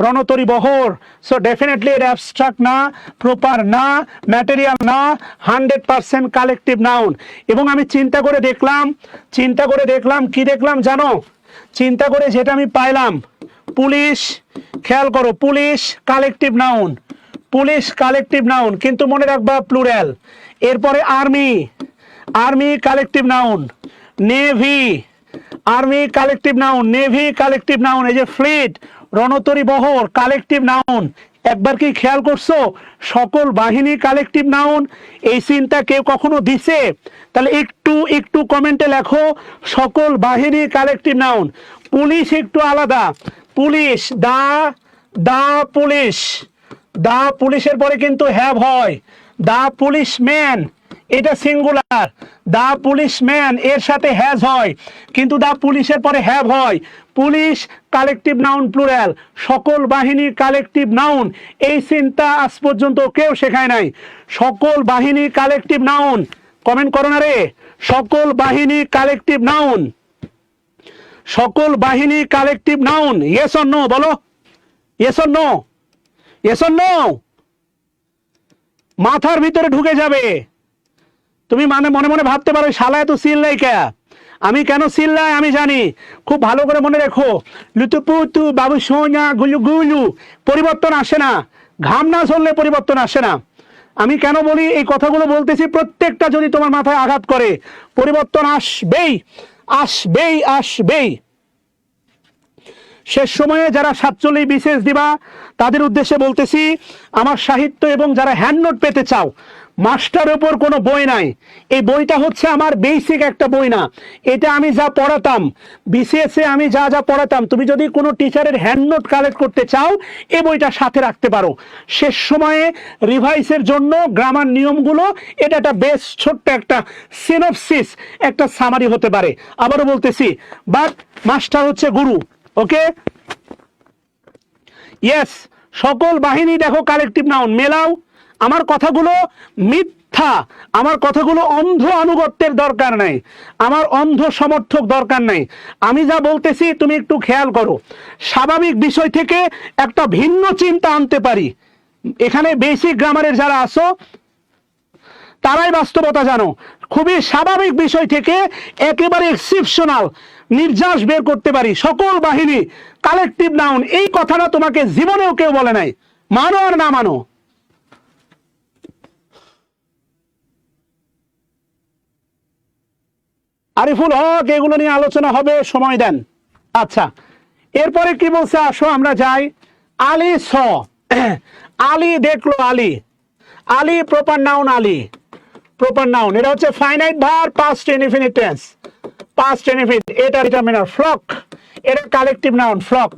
রণতরী বহর। সো ডেফিনেটলি এটা অ্যাবস্ট্রাক্ট না, প্রপার না, ম্যাটেরিয়াল না, 100% কালেকটিভ নাউন। এবং আমি চিন্তা করে দেখলাম, চিন্তা করে দেখলাম, কি দেখলাম জানো? চিন্তা করে যেটা আমি পাইলাম, পুলিশ, খেয়াল করো, police collective noun, police collective noun, কিন্তু মনে রাখবা প্লুরাল। এরপরে army, army collective noun, navy, army collective noun, navy collective noun. এই যে ফ্লিট, রণতরী বহর কালেকটিভ নাউন। একবার কি খেয়াল করছো সকল বাহিনী কালেকটিভ নাউন? এই চিন্তা কেউ কখনো দিছে? তাহলে একটু একটু কমেন্টে লেখো সকল বাহিনী কালেকটিভ নাউন। পুলিশ একটু আলাদা, পুলিশ, দা পুলিশ, দা পুলিশের পরে কিন্তু হ্যাভ হয়। দা পুলিশম্যান এটা সিঙ্গুলার, দা পুলিশম্যান এর সাথে হ্যাজ হয়, কিন্তু দা পুলিশের পরে হ্যাভ হয়। পুলিশ কালেকটিভ নাউন প্লুরাল, সকল বাহিনী কালেকটিভ নাউন। এই চিন্তা আজ পর্যন্ত কেউ শেখায় নাই। সকল বাহিনী কালেকটিভ নাউন, কমেন্ট করো না রে। সকল বাহিনী কালেকটিভ নাউন, সকল বাহিনী collective noun. Yes or no বলো, yes or no, yes or no. মাথার ভিতরে ঢুকে যাবে। তুমি মনে মনে ভাবতে পারো শালায় তো চিল্লাই কে, আমি কেন চিল্লাই আমি জানি। খুব ভালো করে মনে রেখো, লুতুপুতু বাবু সোনা গুলু গুলু, পরিবর্তন আসে না। ঘাম না ঝরলে পরিবর্তন আসে না। আমি কেন বলি এই কথাগুলো বলতেছি, প্রত্যেকটা যদি তোমার মাথায় আঘাত করে, পরিবর্তন আসবেই, আসবেই, আসবেই। শেষ সময়ে যারা 47 বিশেষ দিবা তাদের উদ্দেশ্যে বলতেছি, আমার সাহিত্য এবং যারা হ্যান্ড নোট পেতে চাও, মাস্টারের উপর কোনো বই নাই। এই বইটা হচ্ছে আমার বেসিক একটা বই না, এটা আমি যা পড়াতাম বিসিএসে, আমি যা যা পড়াতাম। তুমি যদি কোনো টিচারের হ্যান্ড নোট কালেক্ট করতে চাও এই বইটা সাথে রাখতে পারো। শেষ সময়ে রিভাইসের জন্য গ্রামার নিয়মগুলো, এটা একটা বেশ ছোট্ট একটা সিনপসিস, একটা সামারি হতে পারে। আবারও বলতেছি, বাট মাস্টার হচ্ছে গুরু। ওকে, ইয়েস। সকল বাহিনী দেখো কালেকটিভ নাউন, মেলাও। আমার কথাগুলো মিথ্যা, আমার কথাগুলো অন্ধ আনুগত্যের দরকার নাই, আমার অন্ধ সমর্থক দরকার নাই। আমি যা বলতেছি তুমি একটু খেয়াল করো। স্বাভাবিক বিষয় থেকে একটা ভিন্ন চিন্তা আনতে পারি। এখানে বেসিক গ্রামারের যারা আসো তারাই বাস্তবতা জানো। খুবই স্বাভাবিক বিষয় থেকে একেবারে এক্সেপশনাল নির্যাস বের করতে পারি। সকল বাহিনী কালেকটিভ নাউন, এই কথাটা তোমাকে জীবনেও কেউ বলে নাই, মানো আর না মানো। আরিফুল হক, এগুলো নিয়ে আলোচনা হবে, সময় দেন। আচ্ছা, এরপরে কি বলছে আসো আমরা যাই। আলী স, আলী দেখলো, Ali, Ali proper noun, Ali proper noun. এটা হচ্ছে finite verb, past indefinite tense, past indefinite. এটা ডিটারমিনার। ফ্লক এটা collective noun, flock.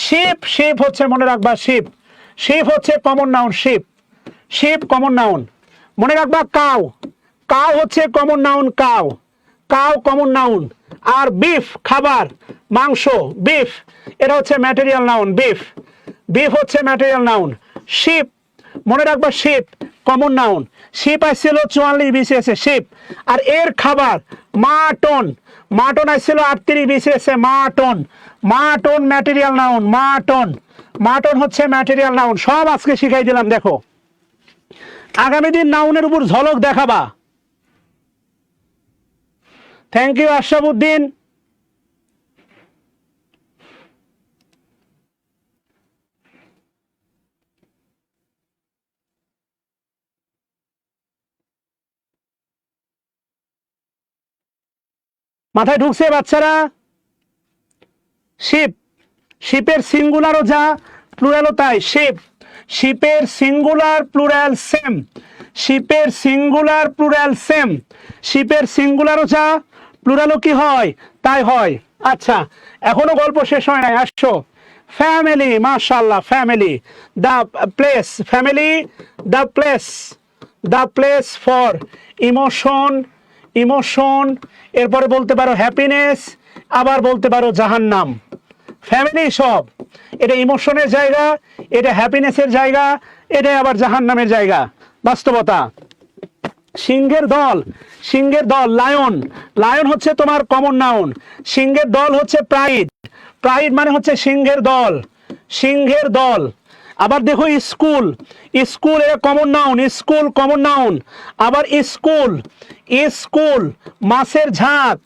Sheep, sheep হচ্ছে মনে রাখবা, শিপ, শিপ হচ্ছে common noun, sheep, sheep common noun মনে রাখবা। কাউ, কাউ হচ্ছে common noun, cow, cow common noun. আর বিফ খাবার, মাংস, বিফ এটা হচ্ছে ম্যাটেরিয়াল নাউন, বিফ, বিফ হচ্ছে ম্যাটেরিয়াল নাউন। শিপ মনে রাখবা, শিপ কমন নাউন। শিপ আসছিল 44 বিসিএসে, শিপ। আর এর খাবার মাটন, মাটন আসছিল 38 বিসিএসে, mutton, mutton material noun, mutton, mutton হচ্ছে ম্যাটেরিয়াল নাউন। সব আজকে শিখাই দিলাম। দেখো আগামী দিন নাউনের উপর ঝলক দেখাবা। Thank you Ashrafuddin. মাথায় ঢুকছে বাচ্চারা? শিপ, শিপের সিঙ্গুলারও যা প্লুরালও তাই। শিপ, শিপের সিঙ্গুলার প্লুরাল সেম, শিপের সিঙ্গুলার প্লুরাল সেম। শিপের সিঙ্গুলারও যা প্লুরালও কি হয় তাই হয়। আচ্ছা, এখনো গল্প শেষ হয় নাই, আসছো। ফ্যামিলি, মাশাআল্লাহ, family, the place, family the place, the place for emotion, emotion. এরপরে বলতে পারো হ্যাপিনেস, আবার বলতে পারো জাহান্নাম। ফ্যামিলি সব, এটা ইমোশনের জায়গা, এটা হ্যাপিনেসের জায়গা, এটা আবার জাহান্নামের জায়গা। বাস্তবতা। সিংহের দল, সিংহের দল, লায়ন, লায়ন হচ্ছে তোমার কমন নাউন। সিংহের দল হচ্ছে প্রাইড, প্রাইড মানে হচ্ছে সিংহের দল, সিংহের দল। আবার দেখো স্কুল, স্কুল এটা common noun, school common noun. আবার স্কুল, স্কুল মাছের ঝাঁক,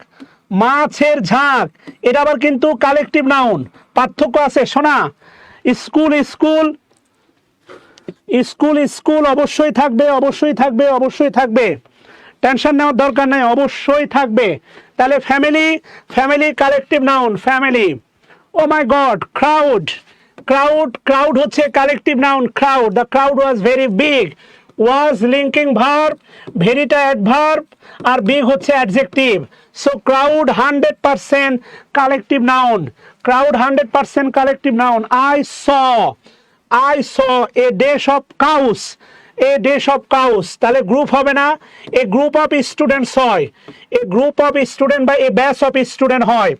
মাছের ঝাঁক এটা আবার কিন্তু কালেকটিভ নাউন। পার্থক্য আছে শোনা। স্কুল, স্কুল, স্কুল, স্কুল অবশ্যই থাকবে, অবশ্যই থাকবে, অবশ্যই থাকবে। টেনশন নেওয়ার দরকার নাই, অবশ্যই থাকবে। তাহলে family, family collective noun family. Oh my god, crowd, crowd, crowd হচ্ছে collective noun crowd. The crowd was very big, was linking verb, ভেরিটা অ্যাডভার্ব, আর বিগ হচ্ছে adjective. So crowd 100% collective noun, crowd 100% collective noun. I saw a dash of cows, a dash of cows, তাহলে group হবে না, এ group of students হয়, এ group of student বা এ batch of student হয়।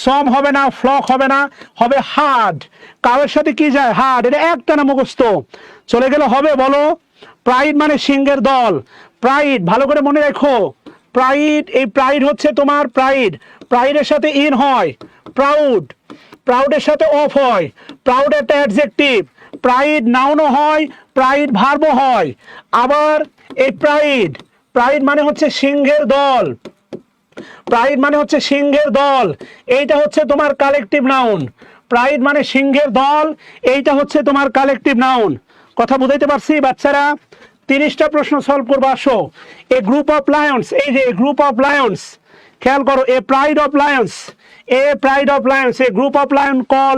সম হবে না, ফ্লক হবে না, হবে হার্ড। কারোর সাথে কি যায়? হার্ড। এটা একটা না মুখস্থ চলে গেলে হবে, বলো। প্রাইড মানে সিংহের দল, প্রাইড ভালো করে মনে রাখো। প্রাইড, এই প্রাইড হচ্ছে তোমার প্রাইড, প্রাইডের সাথে ইন হয়, প্রাউড, প্রাউডের সাথে অফ হয়, প্রাউড একটা অ্যাডজেক্টিভ, প্রাইড নাউনও হয়, প্রাইড ভার্বও হয়। আবার এই প্রাইড, প্রাইড মানে হচ্ছে সিংহের দল, প্রাইড মানে হচ্ছে সিংহের দল, এইটা হচ্ছে তোমার কালেকটিভ নাউন। প্রাইড মানে সিংহের দল, এইটা হচ্ছে তোমার কালেকটিভ নাউন। কথা বুঝাইতে পারছি বাচ্চারা? 30টা প্রশ্ন সলভ করবো, আসো। এ গ্রুপ অফ লায়ন্স, এই যে গ্রুপ অফ লায়ন্স, খেয়াল করো, a pride of lions, a pride of lions, a group of lion call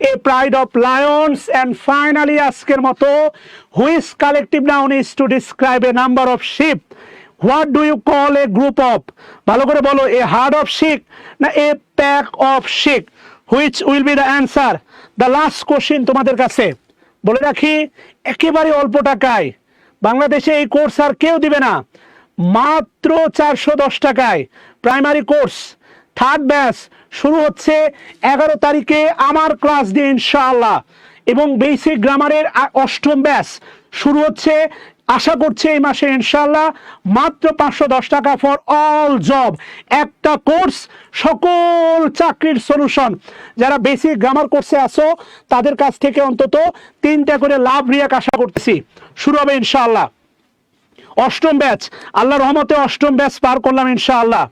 a pride of lions. And finally আজকের মতো, which collective noun is to describe a number of ship? What do you call a group of? ভালো করে বলো, a herd of sheep না a pack of sheep? Which will be the answer? The last question তোমাদের কাছে বলে রাখি, একেবারে অল্প টাকায় বাংলাদেশে এই কোর্স আর কেউ দিবে না, মাত্র 410 টাকায় প্রাইমারি কোর্স থার্ড ব্যাচ শুরু হচ্ছে 11 তারিখে আমার ক্লাস দিয়ে ইনশাআল্লাহ। এবং বেসিক গ্রামারের 8ম ব্যাচ শুরু হচ্ছে, আশা করছি এই মাসে ইনশাআল্লাহ। মাত্র 510 টাকা ফর অল জব, একটা কোর্স, সকল চাকরির সলিউশন। যারা বেসিক গ্রামার কোর্সে আসো তাদের কাছ থেকে অন্তত 3টা করে লাভ রিয়াক আশা করতেছি। শুরু হবে ইনশাআল্লাহ 8ম ব্যাচ, আল্লাহর রহমতে 8ম ব্যাচ পার করলাম ইনশাআল্লাহ।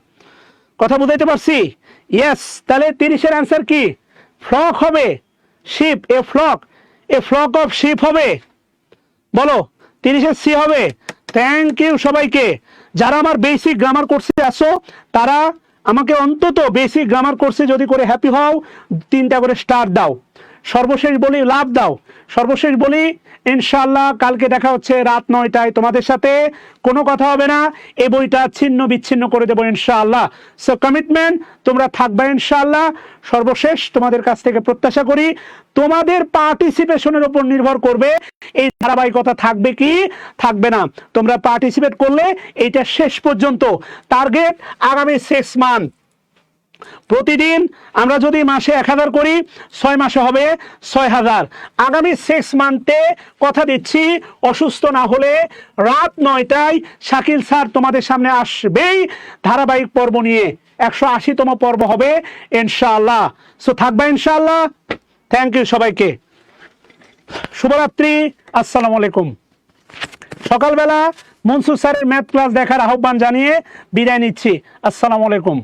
কথা বুঝাইতে পারছি? ইয়েস। তাহলে 30-এর অ্যান্সার কি? ফ্লক হবে, sheep, a flock, a flock of sheep হবে, বলো। 30-এর সি হবে। থ্যাংক ইউ সবাইকে। যারা আমার বেসিক গ্রামার কোর্সে আসো তারা আমাকে অন্তত বেসিক গ্রামার কোর্সে যদি করে হ্যাপি হও, 3টা করে স্টার দাও। সর্বশেষ বলি লাভ দাও। সর্বশেষ বলি ইনশাআল্লাহ কালকে দেখা হচ্ছে রাত 9টায়, তোমাদের সাথে কোনো কথা হবে না, এই বইটা ছিন্ন বিচ্ছিন্ন করে দেবো ইনশাআল্লাহ। সো কমিটমেন্ট, তোমরা থাকবে ইনশাআল্লাহ। সর্বশেষ তোমাদের কাছ থেকে প্রত্যাশা করি, তোমাদের পার্টিসিপেশনের উপর নির্ভর করবে এই ধারাবাহিকতা থাকবে কি থাকবে না। তোমরা পার্টিসিপেট করলে এইটা শেষ পর্যন্ত, টার্গেট আগামী 6 মান্থ। প্রতিদিন আমরা যদি মাসে 1000 করি, 6 মাসে হবে 6000। আগামী 6 মান্থে কথা দিচ্ছি, অসুস্থ না হলে রাত 9টায় শাকিল স্যার তোমাদের সামনে আসবেই ধারাবাহিক পর্ব নিয়ে। 180তম পর্ব হবে ইনশাআল্লাহ। সো থাকবে ইনশাআল্লাহ। থ্যাংক ইউ সবাইকে। শুভরাত্রি, আসসালামু আলাইকুম। সকালবেলা মনসুর স্যারের ম্যাথ ক্লাস দেখার আহ্বান জানিয়ে বিদায় নিচ্ছি। আসসালামু আলাইকুম।